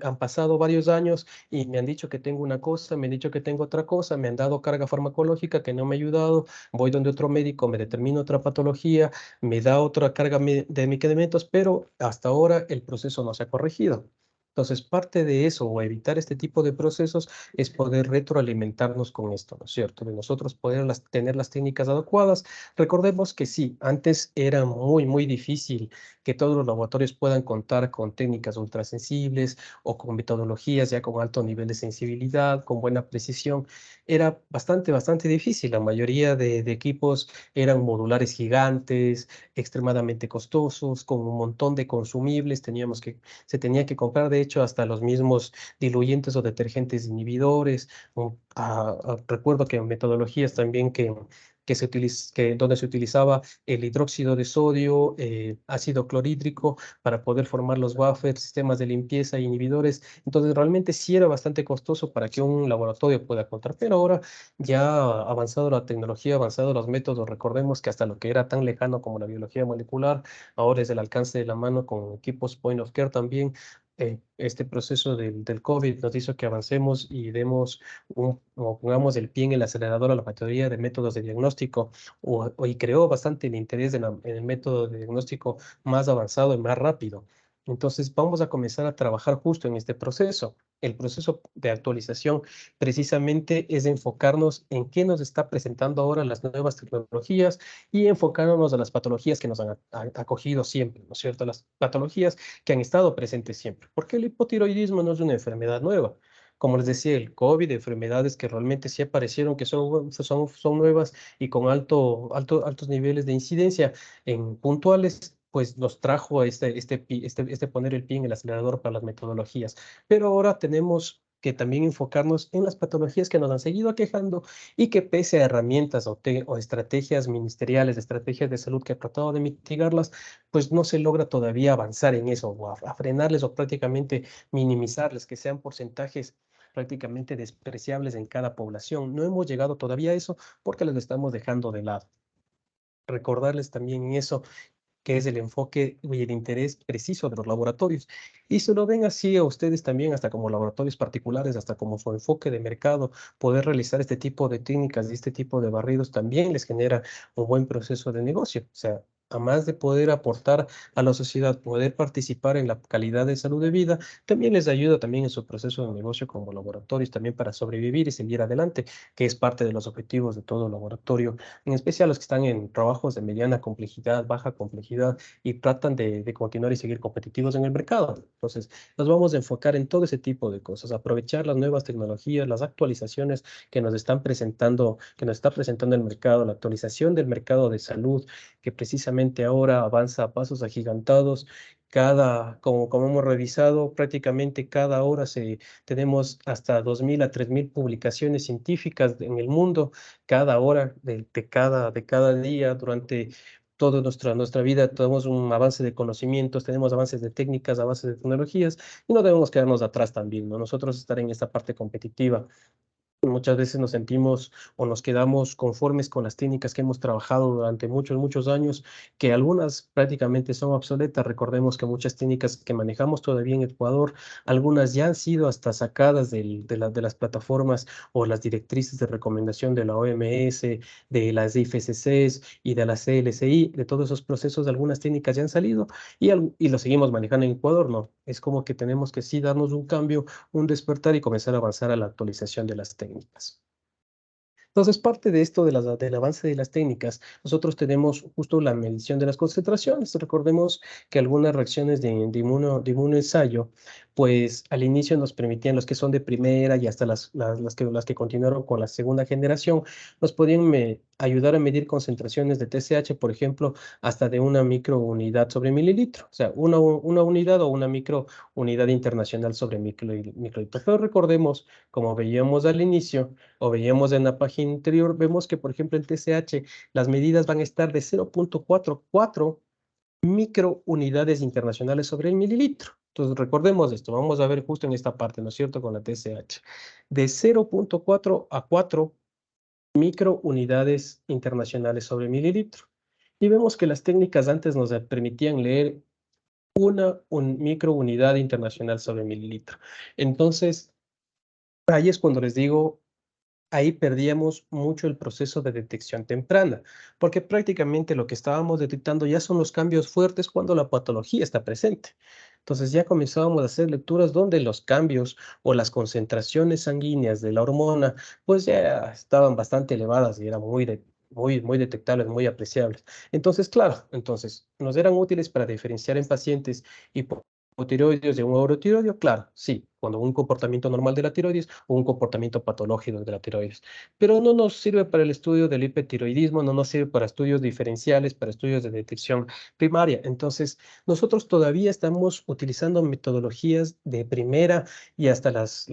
han pasado varios años y me han dicho que tengo una cosa, me han dicho que tengo otra cosa, me han dado carga farmacológica que no me ha ayudado, voy donde otro médico, me determina otra patología, me da otra carga de medicamentos, pero hasta ahora el proceso no se ha corregido. Entonces, parte de eso, o evitar este tipo de procesos, es poder retroalimentarnos con esto, ¿no es cierto? De nosotros poder tener las técnicas adecuadas. Recordemos que sí, antes era muy difícil que todos los laboratorios puedan contar con técnicas ultrasensibles o con metodologías ya con alto nivel de sensibilidad, con buena precisión. Era bastante difícil. La mayoría de equipos eran modulares gigantes, extremadamente costosos, con un montón de consumibles, se tenía que comprar. De hecho hasta los mismos diluyentes o detergentes inhibidores. Recuerdo que metodologías también donde se utilizaba el hidróxido de sodio, ácido clorhídrico para poder formar los buffers, sistemas de limpieza, inhibidores. Entonces realmente sí era bastante costoso para que un laboratorio pueda contar, pero ahora ya ha avanzado la tecnología, ha avanzado los métodos. Recordemos que hasta lo que era tan lejano como la biología molecular, ahora es el alcance de la mano con equipos point of care también. Este proceso del COVID nos hizo que avancemos y demos o pongamos el pie en el acelerador a la mayoría de métodos de diagnóstico y creó bastante el interés en el método de diagnóstico más avanzado y más rápido. Entonces vamos a comenzar a trabajar justo en este proceso. El proceso de actualización precisamente es enfocarnos en qué nos está presentando ahora las nuevas tecnologías y enfocándonos a las patologías que nos han acogido siempre, ¿no es cierto? Las patologías que han estado presentes siempre, porque el hipotiroidismo no es una enfermedad nueva. Como les decía, el COVID, enfermedades que realmente sí aparecieron, que son nuevas y con altos niveles de incidencia en puntuales, pues nos trajo a este poner el pie en el acelerador para las metodologías. Pero ahora tenemos que también enfocarnos en las patologías que nos han seguido aquejando y que pese a herramientas o estrategias ministeriales, estrategias de salud que ha tratado de mitigarlas, pues no se logra todavía avanzar en eso o a frenarles o prácticamente minimizarles, que sean porcentajes prácticamente despreciables en cada población. No hemos llegado todavía a eso porque los estamos dejando de lado. Recordarles también en eso que es el enfoque y el interés preciso de los laboratorios. Y se lo ven así a ustedes también, hasta como laboratorios particulares, hasta como su enfoque de mercado, poder realizar este tipo de técnicas y este tipo de barridos también les genera un buen proceso de negocio. O sea, a más de poder aportar a la sociedad, poder participar en la calidad de salud de vida, también les ayuda también en su proceso de negocio como laboratorios, también para sobrevivir y seguir adelante, que es parte de los objetivos de todo laboratorio, en especial los que están en trabajos de mediana complejidad, baja complejidad y tratan de continuar y seguir competitivos en el mercado. Entonces, nos vamos a enfocar en todo ese tipo de cosas, aprovechar las nuevas tecnologías, las actualizaciones que nos están presentando, que nos está presentando el mercado, la actualización del mercado de salud, que precisamente ahora avanza a pasos agigantados. Como hemos revisado, prácticamente cada hora tenemos hasta 2.000 a 3.000 publicaciones científicas en el mundo cada hora de cada día durante toda nuestra vida. Tenemos un avance de conocimientos, tenemos avances de técnicas, avances de tecnologías y no debemos quedarnos atrás también, ¿no? Nosotros estar en esta parte competitiva. Muchas veces nos sentimos o nos quedamos conformes con las técnicas que hemos trabajado durante muchos, muchos años, que algunas prácticamente son obsoletas. Recordemos que muchas técnicas que manejamos todavía en Ecuador, algunas ya han sido hasta sacadas de las plataformas o las directrices de recomendación de la OMS, de las IFCCs y de la CLCI. De todos esos procesos, algunas técnicas ya han salido y lo seguimos manejando en Ecuador, ¿no? Es como que tenemos que sí darnos un cambio, un despertar y comenzar a avanzar a la actualización de las técnicas. Entonces, parte de esto del avance de las técnicas, nosotros tenemos justo la medición de las concentraciones. Recordemos que algunas reacciones de inmunoensayo, pues al inicio nos permitían, los que son de primera y hasta las que continuaron con la segunda generación, nos podían ayudar a medir concentraciones de TSH, por ejemplo, hasta de una microunidad sobre mililitro. O sea, una unidad o una microunidad internacional sobre microlitro. Pero recordemos, como veíamos al inicio, o veíamos en la página anterior, vemos que, por ejemplo, el TSH, las medidas van a estar de 0.44 microunidades internacionales sobre el mililitro. Entonces, recordemos esto, vamos a ver justo en esta parte, ¿no es cierto?, con la TSH. De 0.4 a 4 microunidades internacionales sobre mililitro. Y vemos que las técnicas antes nos permitían leer una microunidad internacional sobre mililitro. Entonces, ahí es cuando les digo, ahí perdíamos mucho el proceso de detección temprana, porque prácticamente lo que estábamos detectando ya son los cambios fuertes cuando la patología está presente. Entonces ya comenzábamos a hacer lecturas donde los cambios o las concentraciones sanguíneas de la hormona pues ya estaban bastante elevadas y eran muy detectables, muy apreciables. Entonces, claro, nos eran útiles para diferenciar en pacientes y hipotiroides de un eurotiroideo? Claro, sí, cuando un comportamiento normal de la tiroides o un comportamiento patológico de la tiroides. Pero no nos sirve para el estudio del hipertiroidismo, no nos sirve para estudios diferenciales, para estudios de detección primaria. Entonces, nosotros todavía estamos utilizando metodologías de primera y hasta las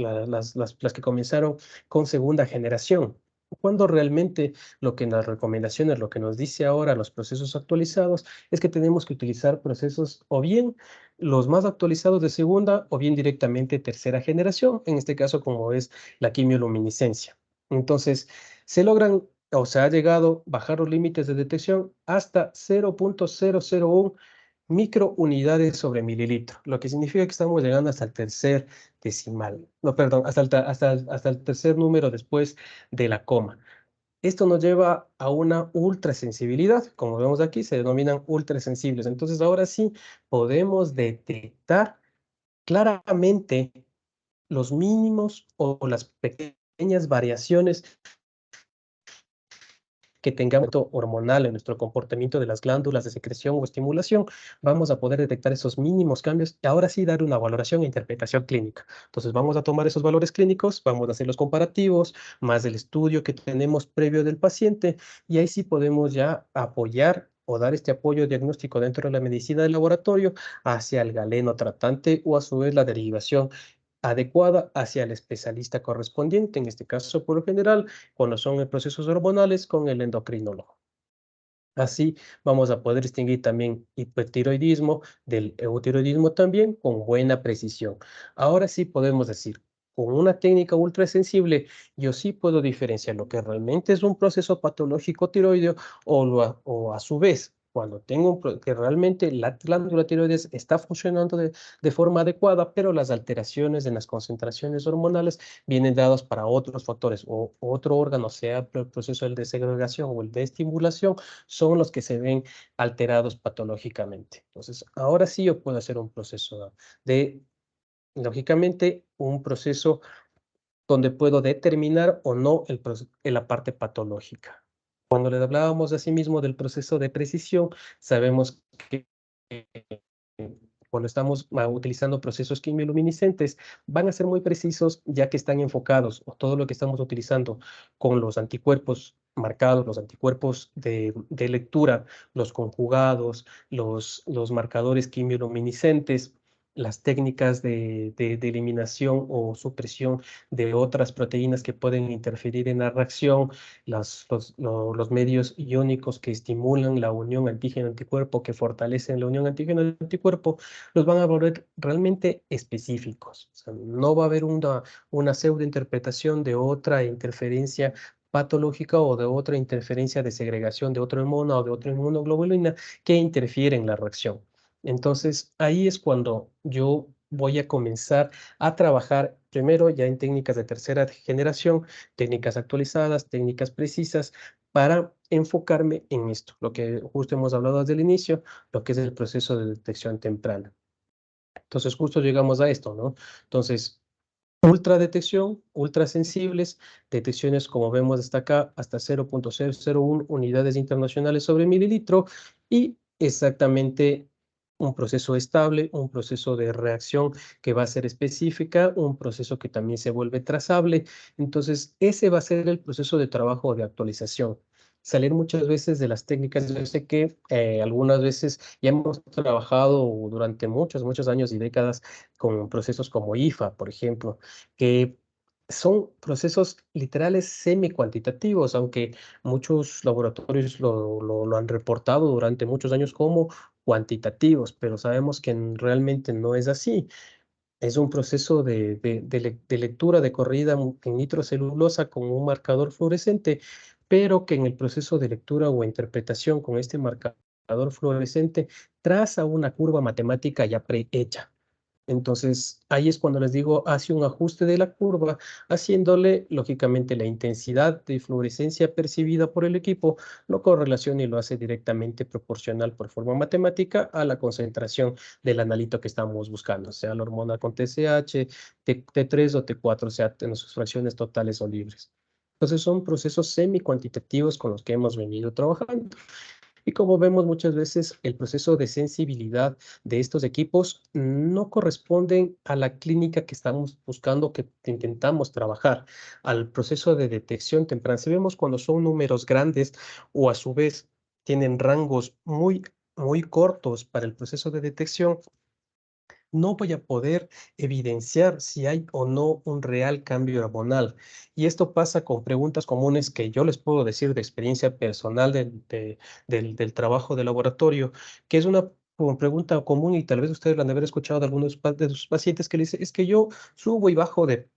que comenzaron con segunda generación. Cuando realmente lo que en las recomendaciones, lo que nos dice ahora los procesos actualizados, es que tenemos que utilizar procesos o bien los más actualizados de segunda o bien directamente tercera generación, en este caso como es la quimioluminiscencia. Entonces, se logran o se ha llegado a bajar los límites de detección hasta 0.001 microunidades sobre mililitro, lo que significa que estamos llegando hasta el tercer decimal, no, perdón, hasta el tercer número después de la coma. Esto nos lleva a una ultrasensibilidad, como vemos aquí, se denominan ultrasensibles. Entonces, ahora sí podemos detectar claramente los mínimos o las pequeñas variaciones que tengamos hormonal en nuestro comportamiento de las glándulas de secreción o estimulación, vamos a poder detectar esos mínimos cambios y ahora sí dar una valoración e interpretación clínica. Entonces vamos a tomar esos valores clínicos, vamos a hacer los comparativos, más el estudio que tenemos previo del paciente y ahí sí podemos ya apoyar o dar este apoyo diagnóstico dentro de la medicina del laboratorio hacia el galeno tratante o a su vez la derivación adecuada hacia el especialista correspondiente, en este caso por lo general, cuando son procesos hormonales con el endocrinólogo. Así vamos a poder distinguir también hipertiroidismo del eutiroidismo también con buena precisión. Ahora sí podemos decir, con una técnica ultrasensible, yo sí puedo diferenciar lo que realmente es un proceso patológico tiroideo o a su vez, cuando tengo que realmente la glándula tiroides está funcionando de forma adecuada, pero las alteraciones en las concentraciones hormonales vienen dadas para otros factores o otro órgano, sea el proceso de segregación o el de estimulación, son los que se ven alterados patológicamente. Entonces, ahora sí yo puedo hacer un proceso de, lógicamente, un proceso donde puedo determinar o no en la parte patológica. Cuando le hablábamos asimismo del proceso de precisión, sabemos que cuando estamos utilizando procesos quimioluminiscentes, van a ser muy precisos ya que están enfocados, o todo lo que estamos utilizando con los anticuerpos marcados, los anticuerpos de lectura, los conjugados, los marcadores quimioluminiscentes, las técnicas de eliminación o supresión de otras proteínas que pueden interferir en la reacción, los medios iónicos que estimulan la unión antígeno-anticuerpo, que fortalecen la unión antígeno-anticuerpo, los van a volver realmente específicos. O sea, no va a haber una pseudointerpretación de otra interferencia patológica o de otra interferencia de segregación de otra hormona o de otra inmunoglobulina que interfiere en la reacción. Entonces, ahí es cuando yo voy a comenzar a trabajar primero ya en técnicas de tercera generación, técnicas actualizadas, técnicas precisas, para enfocarme en esto, lo que justo hemos hablado desde el inicio, lo que es el proceso de detección temprana. Entonces, justo llegamos a esto, ¿no? Entonces, ultradetección, ultrasensibles, detecciones como vemos hasta acá, hasta 0.001 unidades internacionales sobre mililitro y exactamente un proceso estable, un proceso de reacción que va a ser específica, un proceso que también se vuelve trazable. Entonces, ese va a ser el proceso de trabajo de actualización. Salir muchas veces de las técnicas, yo sé que algunas veces ya hemos trabajado durante muchos años y décadas con procesos como IFA, por ejemplo, que son procesos literales semi-cuantitativos, aunque muchos laboratorios lo han reportado durante muchos años como cuantitativos, pero sabemos que realmente no es así. Es un proceso de lectura de corrida en nitrocelulosa con un marcador fluorescente, pero que en el proceso de lectura o interpretación con este marcador fluorescente traza una curva matemática ya prehecha. Entonces, ahí es cuando les digo, hace un ajuste de la curva, haciéndole, lógicamente, la intensidad de fluorescencia percibida por el equipo, lo correlaciona y lo hace directamente proporcional por forma matemática a la concentración del analito que estamos buscando, sea la hormona con TSH, T3 o T4, sea en sus fracciones totales o libres. Entonces, son procesos semi-cuantitativos con los que hemos venido trabajando. Y como vemos muchas veces, el proceso de sensibilidad de estos equipos no corresponden a la clínica que estamos buscando, que intentamos trabajar, al proceso de detección temprana. Si vemos cuando son números grandes o a su vez tienen rangos muy cortos para el proceso de detección, no voy a poder evidenciar si hay o no un real cambio hormonal. Y esto pasa con preguntas comunes que yo les puedo decir de experiencia personal del trabajo de laboratorio, que es una pregunta común y tal vez ustedes la han de haber escuchado de algunos de sus pacientes que le dicen, es que yo subo y bajo de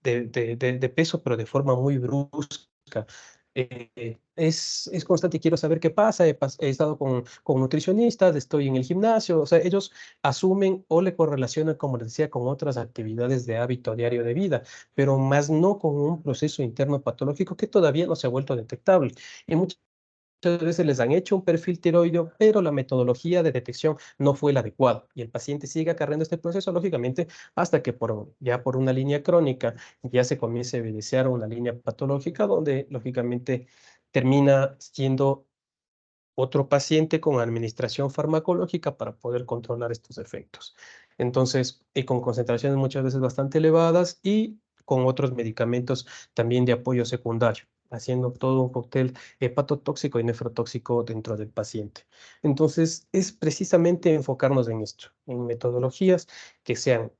peso, pero de forma muy brusca. Es constante y quiero saber qué pasa. He estado con nutricionistas, estoy en el gimnasio. O sea, ellos asumen o le correlacionan, como les decía, con otras actividades de hábito diario de vida, pero más no con un proceso interno patológico que todavía no se ha vuelto detectable. Y muchas veces les han hecho un perfil tiroideo, pero la metodología de detección no fue la adecuada y el paciente sigue acarreando este proceso, lógicamente, hasta que ya por una línea crónica ya se comience a evidenciar una línea patológica donde, lógicamente, termina siendo otro paciente con administración farmacológica para poder controlar estos efectos. Entonces, y con concentraciones muchas veces bastante elevadas y con otros medicamentos también de apoyo secundario, haciendo todo un cóctel hepatotóxico y nefrotóxico dentro del paciente. Entonces, es precisamente enfocarnos en esto, en metodologías que sean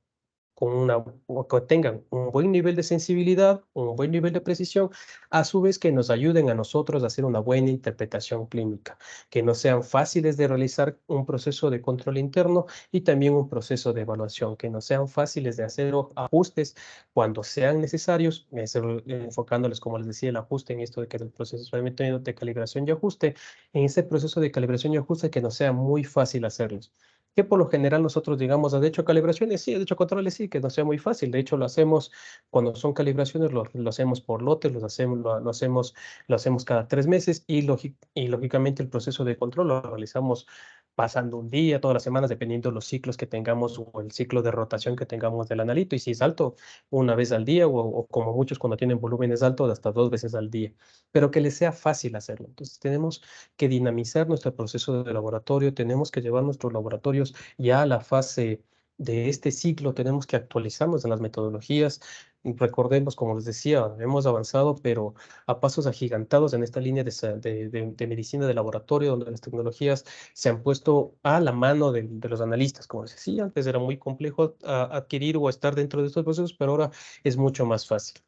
o que tengan un buen nivel de sensibilidad, un buen nivel de precisión, a su vez que nos ayuden a nosotros a hacer una buena interpretación clínica, que no sean fáciles de realizar un proceso de control interno y también un proceso de evaluación, que no sean fáciles de hacer ajustes cuando sean necesarios, enfocándoles, como les decía, el ajuste en esto de que el proceso de calibración y ajuste, en ese proceso de calibración y ajuste que no sea muy fácil hacerlos, que por lo general nosotros digamos, de hecho calibraciones sí, de hecho controles sí, que no sea muy fácil. De hecho lo hacemos cuando son calibraciones, lo hacemos por lotes, lo hacemos cada 3 meses y lógicamente el proceso de control lo realizamos pasando un día, todas las semanas, dependiendo de los ciclos que tengamos o el ciclo de rotación que tengamos del analito. Y si es alto, una vez al día o como muchos cuando tienen volúmenes altos, hasta 2 veces al día, pero que les sea fácil hacerlo. Entonces tenemos que dinamizar nuestro proceso de laboratorio, tenemos que llevar nuestros laboratorios ya a la fase de este ciclo, tenemos que actualizarnos en las metodologías. Y recordemos, como les decía, hemos avanzado, pero a pasos agigantados en esta línea de medicina de laboratorio, donde las tecnologías se han puesto a la mano de los analistas. Como les decía, antes era muy complejo adquirir o estar dentro de estos procesos, pero ahora es mucho más fácil.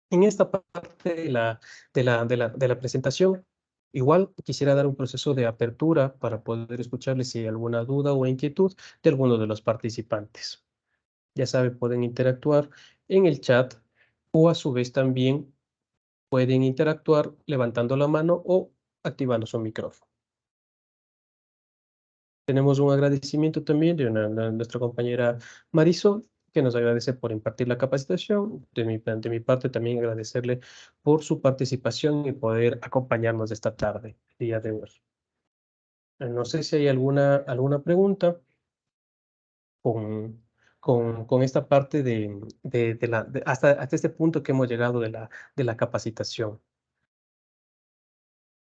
En esta parte de la presentación, igual quisiera dar un proceso de apertura para poder escucharles si hay alguna duda o inquietud de alguno de los participantes. Ya saben, pueden interactuar en el chat o a su vez también pueden interactuar levantando la mano o activando su micrófono. Tenemos un agradecimiento también de nuestra compañera Marisol, que nos agradece por impartir la capacitación. De mi parte, también agradecerle por su participación y poder acompañarnos esta tarde, día de hoy. No sé si hay alguna pregunta con, con esta parte hasta este punto que hemos llegado de la capacitación.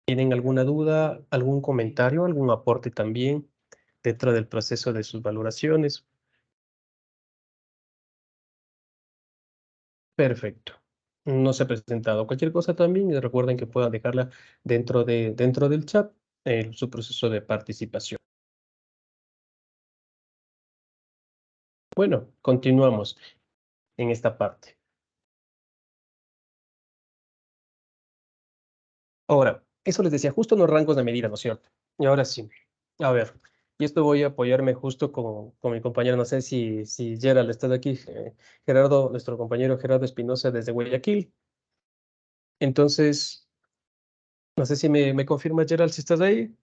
¿Tienen alguna duda, algún comentario, algún aporte también dentro del proceso de sus valoraciones? Perfecto. No se ha presentado cualquier cosa también y recuerden que puedan dejarla dentro del chat en su proceso de participación. Bueno, continuamos en esta parte. Ahora, eso les decía justo en los rangos de medida, ¿no es cierto? Y ahora sí, a ver, y esto voy a apoyarme justo con mi compañero, no sé si Gerald está de aquí, Gerardo, nuestro compañero Gerardo Espinosa desde Guayaquil. Entonces, no sé si me confirma Gerald si estás ahí,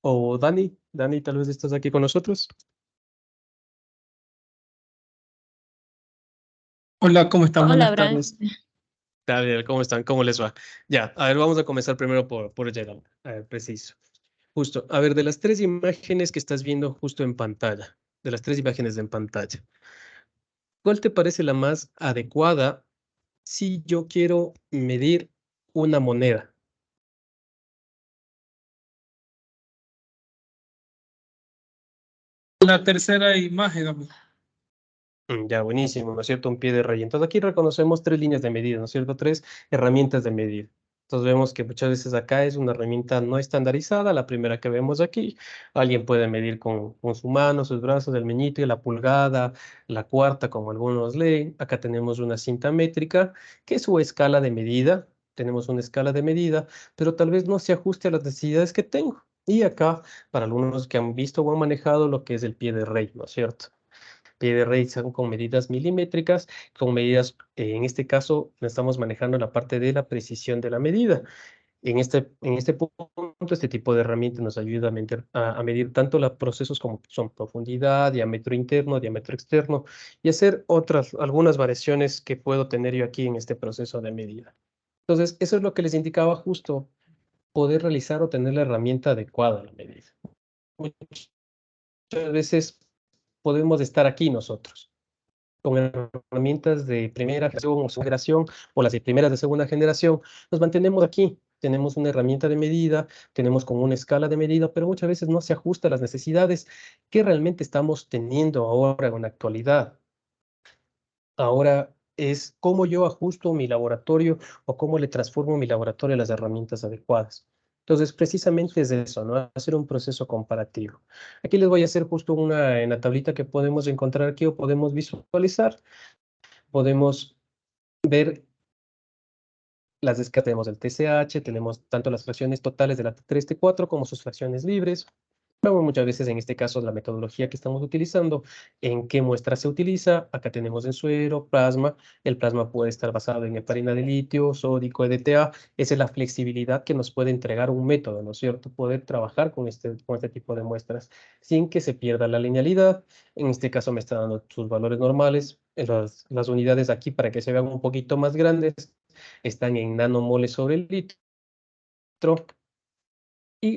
o Dani, tal vez estás aquí con nosotros. Hola, ¿cómo están? Hola, Buenas Abraham. tardes. Dale, ¿cómo están? ¿Cómo les va? Ya, a ver, vamos a comenzar primero por Gerald. A ver, preciso. Justo, a ver, de las tres imágenes que estás viendo justo en pantalla, de las tres imágenes en pantalla, ¿cuál te parece la más adecuada si yo quiero medir una moneda? La tercera imagen, amigo. Ya, buenísimo, ¿no es cierto? Un pie de raya. Entonces aquí reconocemos tres líneas de medida, ¿no es cierto? Tres herramientas de medida. Entonces vemos que muchas veces acá es una herramienta no estandarizada, la primera que vemos aquí. Alguien puede medir con su mano, sus brazos, el meñito y la pulgada, la cuarta, como algunos leen. Acá tenemos una cinta métrica, que es su escala de medida. Tenemos una escala de medida, pero tal vez no se ajuste a las necesidades que tengo. Y acá, para algunos que han visto o han manejado lo que es el pie de rey, ¿no es cierto? Pie de rey son con medidas milimétricas, con medidas, en este caso, estamos manejando la parte de la precisión de la medida. En este punto, este tipo de herramienta nos ayuda a medir tanto los procesos como son profundidad, diámetro interno, diámetro externo, y hacer algunas variaciones que puedo tener yo aquí en este proceso de medida. Entonces, eso es lo que les indicaba justo, poder realizar o tener la herramienta adecuada a la medida. Muchas veces podemos estar aquí nosotros con herramientas de primera generación o segunda generación, o las de primeras de segunda generación, nos mantenemos aquí. Tenemos una herramienta de medida, tenemos como una escala de medida, pero muchas veces no se ajusta a las necesidades que realmente estamos teniendo ahora en la actualidad. Ahora es cómo yo ajusto mi laboratorio o cómo le transformo mi laboratorio a las herramientas adecuadas. Entonces, precisamente es eso, ¿no? Hacer un proceso comparativo. Aquí les voy a hacer justo una en la tablita que podemos encontrar aquí o podemos visualizar. Podemos ver las descargas, tenemos el TCH, tenemos tanto las fracciones totales de la T3, T4 como sus fracciones libres. Vemos muchas veces en este caso la metodología que estamos utilizando, en qué muestra se utiliza. Acá tenemos en suero, plasma. El plasma puede estar basado en heparina de litio, sódico, EDTA. Esa es la flexibilidad que nos puede entregar un método, ¿no es cierto? Poder trabajar con este tipo de muestras sin que se pierda la linealidad. En este caso me está dando sus valores normales. Las unidades aquí, para que se vean un poquito más grandes, están en nanomoles sobre el litro. Y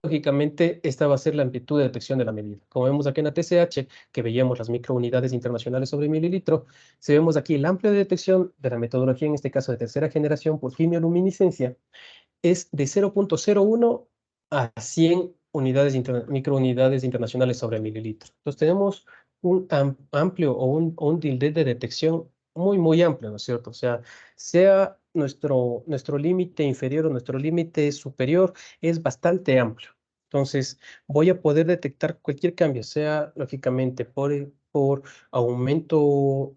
lógicamente, esta va a ser la amplitud de detección de la medida. Como vemos aquí en la TCH, que veíamos las microunidades internacionales sobre mililitro, si vemos aquí el amplio de detección de la metodología, en este caso de tercera generación por quimioluminiscencia, es de 0.01 a 100 microunidades internacionales sobre mililitro. Entonces tenemos un amplio o un tilde de detección muy, muy amplio, ¿no es cierto? O sea nuestro límite inferior o nuestro límite superior es bastante amplio. Entonces, voy a poder detectar cualquier cambio, sea lógicamente por aumento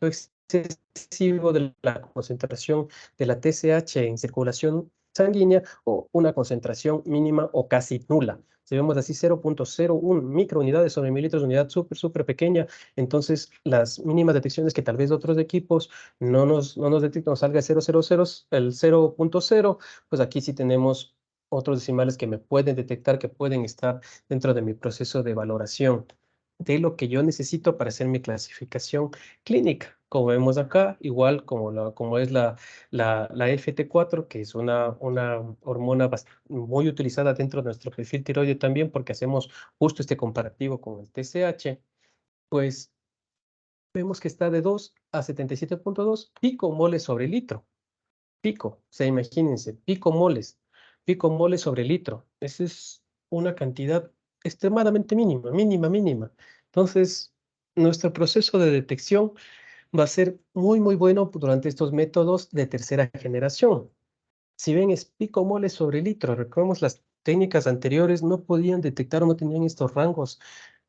excesivo de la concentración de la TSH en circulación sanguínea o una concentración mínima o casi nula. Si vemos así 0.01 microunidades sobre mililitros, unidad súper, súper pequeña, entonces las mínimas detecciones que tal vez otros equipos no nos detectan, nos salga 0.00, el 0.0, pues aquí sí tenemos otros decimales que me pueden detectar, que pueden estar dentro de mi proceso de valoración de lo que yo necesito para hacer mi clasificación clínica. Como vemos acá, igual como es la FT4, que es una hormona muy utilizada dentro de nuestro perfil tiroideo también, porque hacemos justo este comparativo con el TSH, pues vemos que está de 2 a 77.2 picomoles sobre litro. Pico, o sea, imagínense, picomoles sobre litro. Esa es una cantidad extremadamente mínima, mínima, mínima. Entonces, nuestro proceso de detección va a ser muy, muy bueno durante estos métodos de tercera generación. Si ven, es picomoles sobre litro. Recordemos, las técnicas anteriores no podían detectar o no tenían estos rangos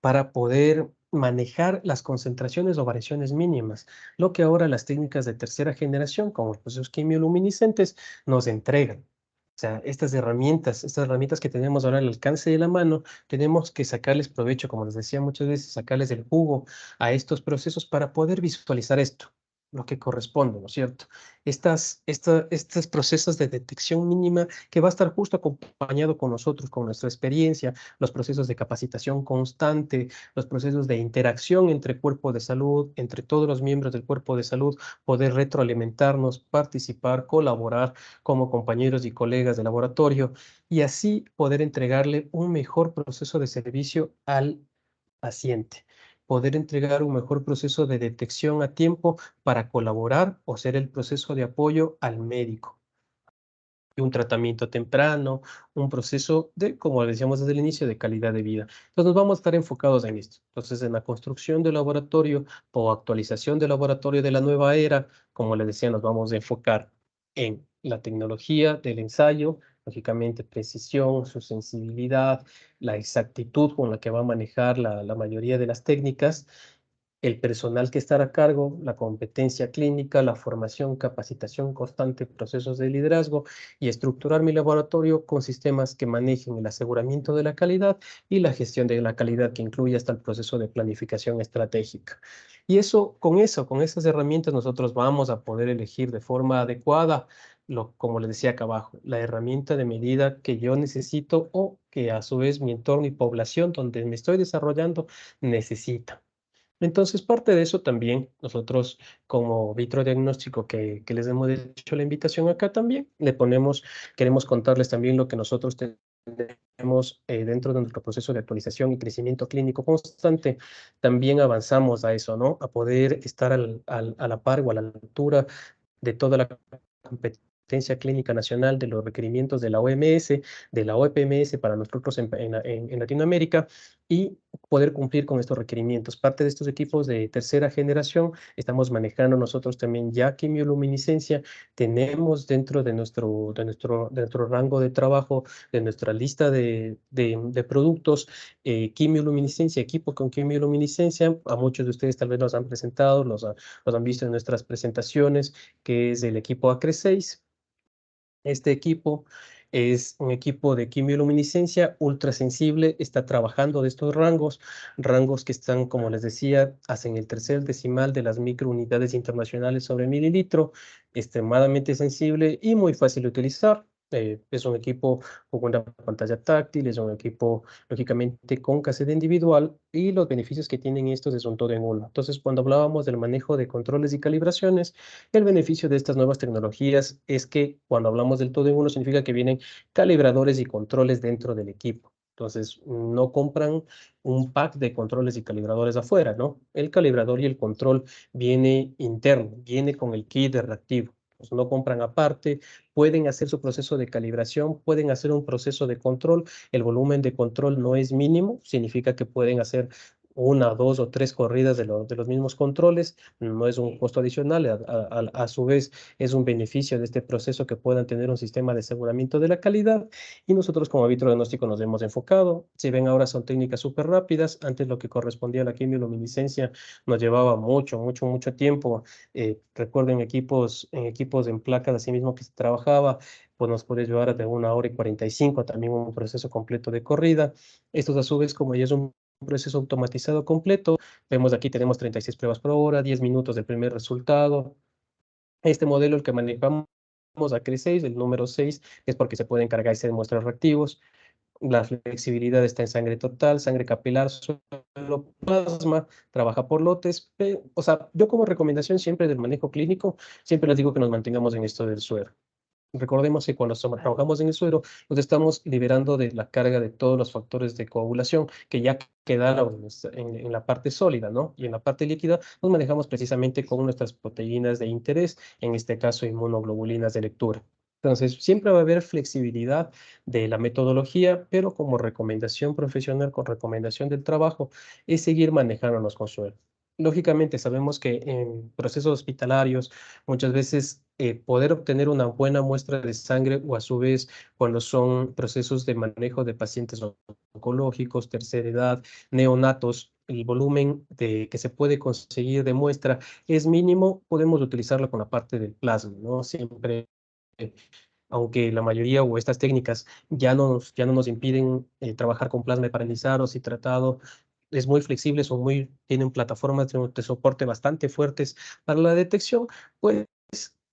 para poder manejar las concentraciones o variaciones mínimas, lo que ahora las técnicas de tercera generación, como los procesos quimioluminiscentes, nos entregan. O sea, estas herramientas que tenemos ahora al alcance de la mano, tenemos que sacarles provecho, como les decía muchas veces, sacarles el jugo a estos procesos para poder visualizar esto, lo que corresponde, ¿no es cierto? Estos procesos de detección mínima que va a estar justo acompañado con nosotros, con nuestra experiencia, los procesos de capacitación constante, los procesos de interacción entre cuerpo de salud, entre todos los miembros del cuerpo de salud, poder retroalimentarnos, participar, colaborar como compañeros y colegas de laboratorio y así poder entregarle un mejor proceso de servicio al paciente. poder entregar un mejor proceso de detección a tiempo para colaborar o ser el proceso de apoyo al médico. Y un tratamiento temprano, un proceso de, como decíamos desde el inicio, de calidad de vida. Entonces nos vamos a estar enfocados en esto. Entonces en la construcción del laboratorio o actualización del laboratorio de la nueva era, como les decía, nos vamos a enfocar en la tecnología del ensayo, lógicamente precisión, su sensibilidad, la exactitud con la que va a manejar la mayoría de las técnicas, el personal que estará a cargo, la competencia clínica, la formación, capacitación constante, procesos de liderazgo y estructurar mi laboratorio con sistemas que manejen el aseguramiento de la calidad y la gestión de la calidad que incluye hasta el proceso de planificación estratégica. Y con esas herramientas nosotros vamos a poder elegir de forma adecuada, como les decía acá abajo, la herramienta de medida que yo necesito o que a su vez mi entorno y población donde me estoy desarrollando necesita. Entonces, parte de eso también, nosotros como vitrodiagnóstico que les hemos hecho la invitación acá también, queremos contarles también lo que nosotros tenemos dentro de nuestro proceso de actualización y crecimiento clínico constante. También avanzamos a eso, ¿no? A poder estar a la par o a la altura de toda la competencia clínica nacional, de los requerimientos de la OMS, de la OPMS para nosotros en Latinoamérica, y poder cumplir con estos requerimientos. Parte de estos equipos de tercera generación estamos manejando nosotros también ya quimioluminiscencia. Tenemos dentro de nuestro rango de trabajo, de nuestra lista de productos, quimioluminiscencia, equipo con quimioluminiscencia. A muchos de ustedes tal vez los han presentado, los han visto en nuestras presentaciones, que es el equipo ACRE6. Este equipo es un equipo de quimioluminiscencia ultrasensible, está trabajando de estos rangos que están, como les decía, hacen el tercer decimal de las microunidades internacionales sobre mililitro, extremadamente sensible y muy fácil de utilizar. Es un equipo con una pantalla táctil, es un equipo lógicamente con cassette individual, y los beneficios que tienen estos es un todo en uno. Entonces, cuando hablábamos del manejo de controles y calibraciones, el beneficio de estas nuevas tecnologías es que cuando hablamos del todo en uno significa que vienen calibradores y controles dentro del equipo. Entonces, no compran un pack de controles y calibradores afuera, ¿no? El calibrador y el control viene interno, viene con el kit de reactivo. Pues no compran aparte, pueden hacer su proceso de calibración, pueden hacer un proceso de control. El volumen de control no es mínimo, significa que pueden hacer una, dos o tres corridas de los mismos controles. No es un costo adicional, a su vez es un beneficio de este proceso que puedan tener un sistema de aseguramiento de la calidad, y nosotros como vitrodiagnóstico nos hemos enfocado. Si ven, ahora son técnicas súper rápidas. Antes lo que correspondía a la quimioluminiscencia nos llevaba mucho tiempo. Recuerden en equipos en placas así mismo que se trabajaba, pues nos puede llevar de 1 hora y 45, también un proceso completo de corrida. Estos a su vez, como ya es un proceso automatizado completo, vemos aquí tenemos 36 pruebas por hora, 10 minutos del primer resultado. Este modelo, el que manejamos, ACRE6, el número 6, es porque se pueden cargar y se demuestran reactivos. La flexibilidad está en sangre total, sangre capilar, suelo, plasma, trabaja por lotes. O sea, yo como recomendación siempre del manejo clínico, siempre les digo que nos mantengamos en esto del suero. Recordemos que cuando trabajamos en el suero, nos estamos liberando de la carga de todos los factores de coagulación que ya quedaron en la parte sólida, ¿no? Y en la parte líquida nos manejamos precisamente con nuestras proteínas de interés, en este caso inmunoglobulinas de lectura. Entonces, siempre va a haber flexibilidad de la metodología, pero como recomendación profesional, con recomendación del trabajo, es seguir manejándonos con suero. Lógicamente, sabemos que en procesos hospitalarios, muchas veces poder obtener una buena muestra de sangre, o a su vez cuando son procesos de manejo de pacientes oncológicos, tercera edad, neonatos, el volumen que se puede conseguir de muestra es mínimo. Podemos utilizarlo con la parte del plasma, ¿no? Siempre, aunque la mayoría o estas técnicas ya no nos impiden trabajar con plasma heparinizados y tratado, es muy flexible, tienen plataformas de soporte bastante fuertes para la detección. Pues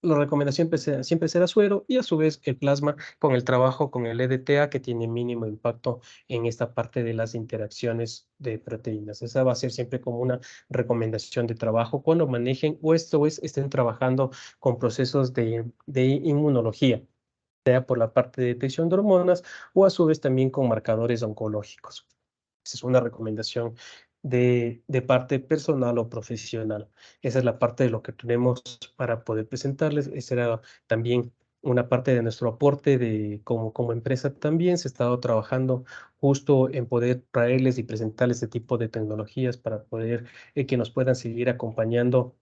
la recomendación siempre será suero, y a su vez el plasma con el trabajo con el EDTA, que tiene mínimo impacto en esta parte de las interacciones de proteínas. Esa va a ser siempre como una recomendación de trabajo cuando manejen o estén trabajando con procesos de inmunología, sea por la parte de detección de hormonas o a su vez también con marcadores oncológicos. Esa es una recomendación de parte personal o profesional. Esa es la parte de lo que tenemos para poder presentarles. Esa era también una parte de nuestro aporte como empresa también. Se ha estado trabajando justo en poder traerles y presentarles este tipo de tecnologías para poder que nos puedan seguir acompañando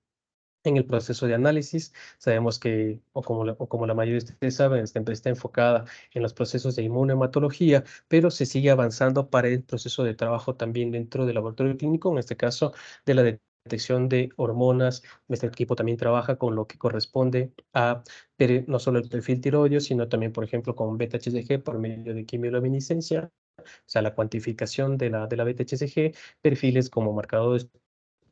en el proceso de análisis. Sabemos que, o como la mayoría de ustedes saben, esta empresa está enfocada en los procesos de inmunohematología, pero se sigue avanzando para el proceso de trabajo también dentro del laboratorio clínico, en este caso de la detección de hormonas. Nuestro equipo también trabaja con lo que corresponde a no solo el perfil tiroideo, sino también, por ejemplo, con beta-HCG por medio de quimioluminiscencia, o sea, la cuantificación de la beta-HCG, perfiles como marcadores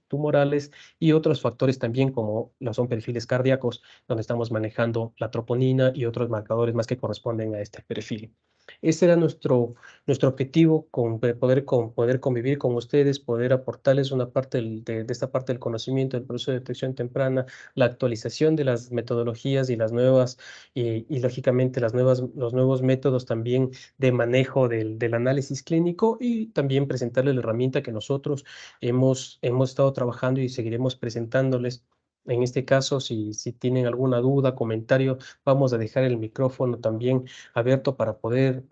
tumorales y otros factores también como lo son perfiles cardíacos, donde estamos manejando la troponina y otros marcadores más que corresponden a este perfil. Ese era nuestro objetivo, poder convivir con ustedes, poder aportarles una parte de esta parte del conocimiento del proceso de detección temprana, la actualización de las metodologías y las nuevas, y lógicamente los nuevos métodos también de manejo del análisis clínico, y también presentarles la herramienta que nosotros hemos estado trabajando y seguiremos presentándoles. En este caso, si tienen alguna duda, comentario, vamos a dejar el micrófono también abierto para poder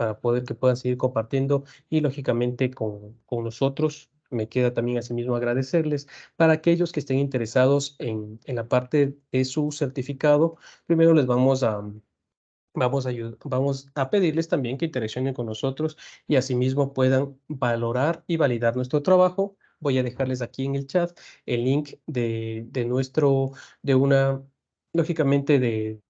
que puedan seguir compartiendo y lógicamente con nosotros. Me queda también asimismo agradecerles para aquellos que estén interesados en la parte de su certificado. Primero les vamos a pedirles también que interaccionen con nosotros y asimismo puedan valorar y validar nuestro trabajo. Voy a dejarles aquí en el chat el link de una, lógicamente, de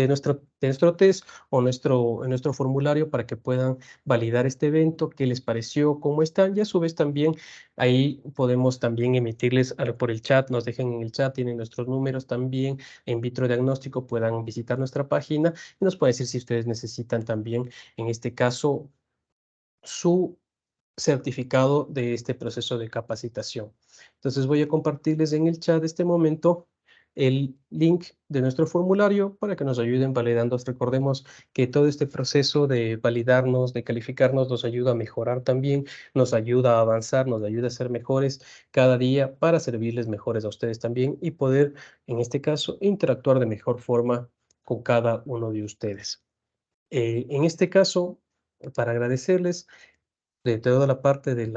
nuestro test o nuestro formulario para que puedan validar este evento, qué les pareció, cómo están, y a su vez también ahí podemos también emitirles por el chat, nos dejen en el chat, tienen nuestros números también, en vitro diagnóstico, puedan visitar nuestra página y nos pueden decir si ustedes necesitan también, en este caso, su certificado de este proceso de capacitación. Entonces voy a compartirles en el chat de este momento el link de nuestro formulario para que nos ayuden validando. Recordemos que todo este proceso de validarnos, de calificarnos, nos ayuda a mejorar también, nos ayuda a avanzar, nos ayuda a ser mejores cada día para servirles mejores a ustedes también y poder, en este caso, interactuar de mejor forma con cada uno de ustedes. En este caso, para agradecerles, de toda la parte del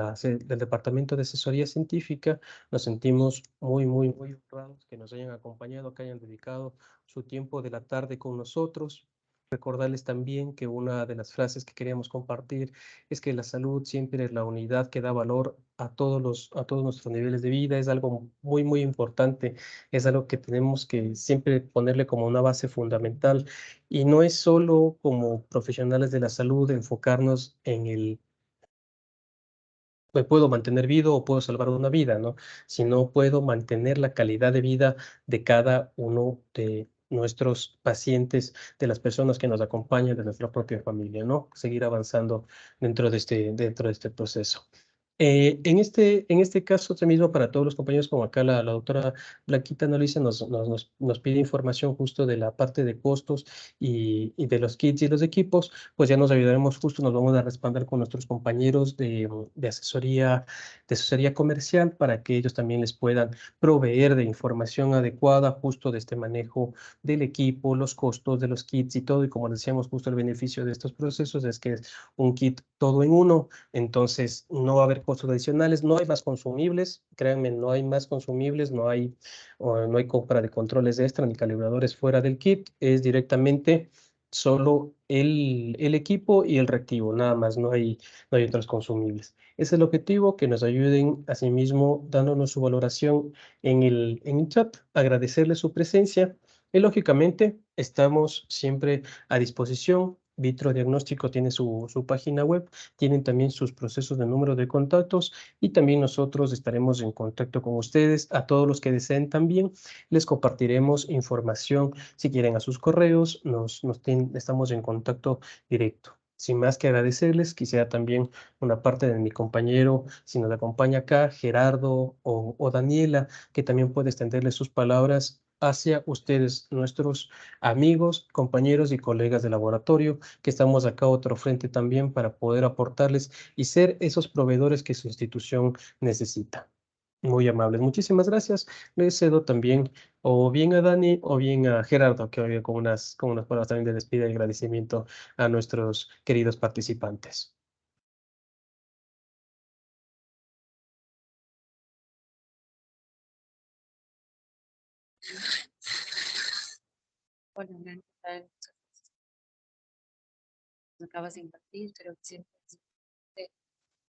Departamento de Asesoría Científica, nos sentimos muy, muy, muy honrados que nos hayan acompañado, que hayan dedicado su tiempo de la tarde con nosotros. Recordarles también que una de las frases que queríamos compartir es que la salud siempre es la unidad que da valor a todos nuestros niveles de vida. Es algo muy, muy importante. Es algo que tenemos que siempre ponerle como una base fundamental. Y no es solo como profesionales de la salud enfocarnos en me puedo mantener vivo o puedo salvar una vida, ¿no? Si no puedo mantener la calidad de vida de cada uno de nuestros pacientes, de las personas que nos acompañan, de nuestra propia familia, ¿no? Seguir avanzando dentro de este proceso. En este caso, mismo para todos los compañeros, como acá la doctora Blanquita Nolice nos pide información justo de la parte de costos y de los kits y los equipos, pues ya nos ayudaremos justo, nos vamos a respaldar con nuestros compañeros de asesoría comercial para que ellos también les puedan proveer de información adecuada justo de este manejo del equipo, los costos de los kits y todo. Y como decíamos, justo el beneficio de estos procesos es que es un kit todo en uno, entonces no va a haber costos adicionales, no hay más consumibles, créanme, no hay más consumibles, no hay compra de controles extra ni calibradores fuera del kit, es directamente solo el equipo y el reactivo, nada más, no hay otros consumibles. Ese es el objetivo, que nos ayuden asimismo dándonos su valoración en el chat, agradecerles su presencia y lógicamente estamos siempre a disposición. Vitro Diagnóstico tiene su página web, tienen también sus procesos de número de contactos y también nosotros estaremos en contacto con ustedes. A todos los que deseen también les compartiremos información si quieren a sus correos, estamos en contacto directo. Sin más que agradecerles, quisiera también una parte de mi compañero, si nos acompaña acá, Gerardo o Daniela, que también puede extenderles sus palabras hacia ustedes, nuestros amigos, compañeros y colegas de laboratorio, que estamos acá otro frente también para poder aportarles y ser esos proveedores que su institución necesita. Muy amables. Muchísimas gracias. Les cedo también o bien a Dani o bien a Gerardo, que hoy con unas palabras también de despedida y agradecimiento a nuestros queridos participantes. Hola, Hernán, ¿qué tal? Nos acabas de impartir, creo que siempre es importante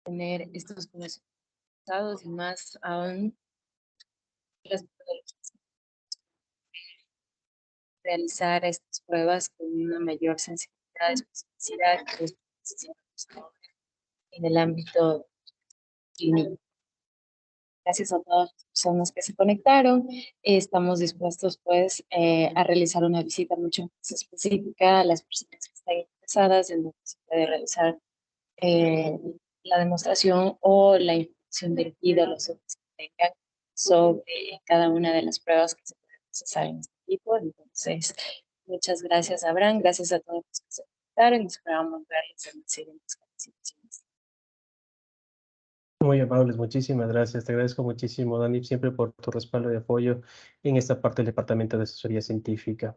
tener estos conocimientos y más aún las metodologías, realizar estas pruebas con una mayor sensibilidad, especificidad que los necesitamos en el ámbito clínico. Gracias a todas las personas que se conectaron. Estamos dispuestos pues a realizar una visita mucho más específica a las personas que están interesadas en donde se puede realizar eh, la demostración o la información dirigida a los otros que tengan sobre cada una de las pruebas que se pueden procesar en este equipo. Entonces, muchas gracias, Abraham. Gracias a todos los que se conectaron y esperamos verles en las siguientes capacitaciones. Muy amables, muchísimas gracias. Te agradezco muchísimo, Dani, siempre por tu respaldo y apoyo en esta parte del Departamento de Asesoría Científica.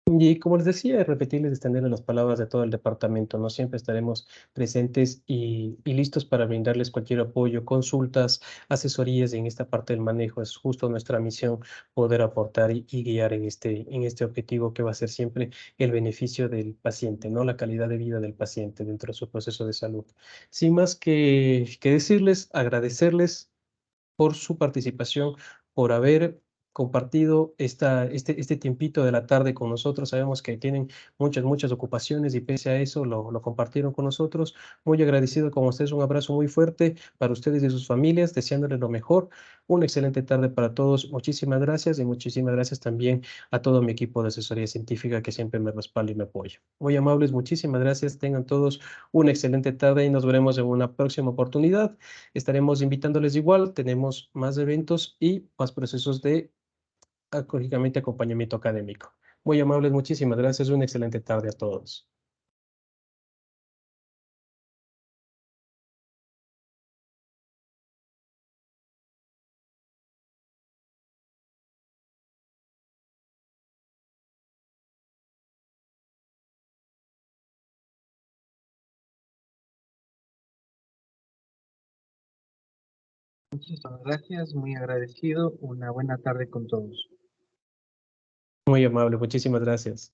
Y como les decía, repetirles, extenderles las palabras de todo el departamento, ¿no? Siempre estaremos presentes y listos para brindarles cualquier apoyo, consultas, asesorías en esta parte del manejo. Es justo nuestra misión poder aportar y guiar en este objetivo que va a ser siempre el beneficio del paciente, ¿no? La calidad de vida del paciente dentro de su proceso de salud. Sin más que decirles, agradecerles por su participación, por haber compartido este tiempito de la tarde con nosotros. Sabemos que tienen muchas ocupaciones y pese a eso lo compartieron con nosotros. Muy agradecido con ustedes, un abrazo muy fuerte para ustedes y sus familias, deseándoles lo mejor. Una excelente tarde para todos. Muchísimas gracias y muchísimas gracias también a todo mi equipo de asesoría científica que siempre me respalda y me apoya. Muy amables, muchísimas gracias. Tengan todos una excelente tarde y nos veremos en una próxima oportunidad. Estaremos invitándoles igual, tenemos más eventos y más procesos de, lógicamente, acompañamiento académico. Muy amables, muchísimas gracias. Una excelente tarde a todos. Muchísimas gracias, muy agradecido. Una buena tarde con todos. Muy amable, muchísimas gracias.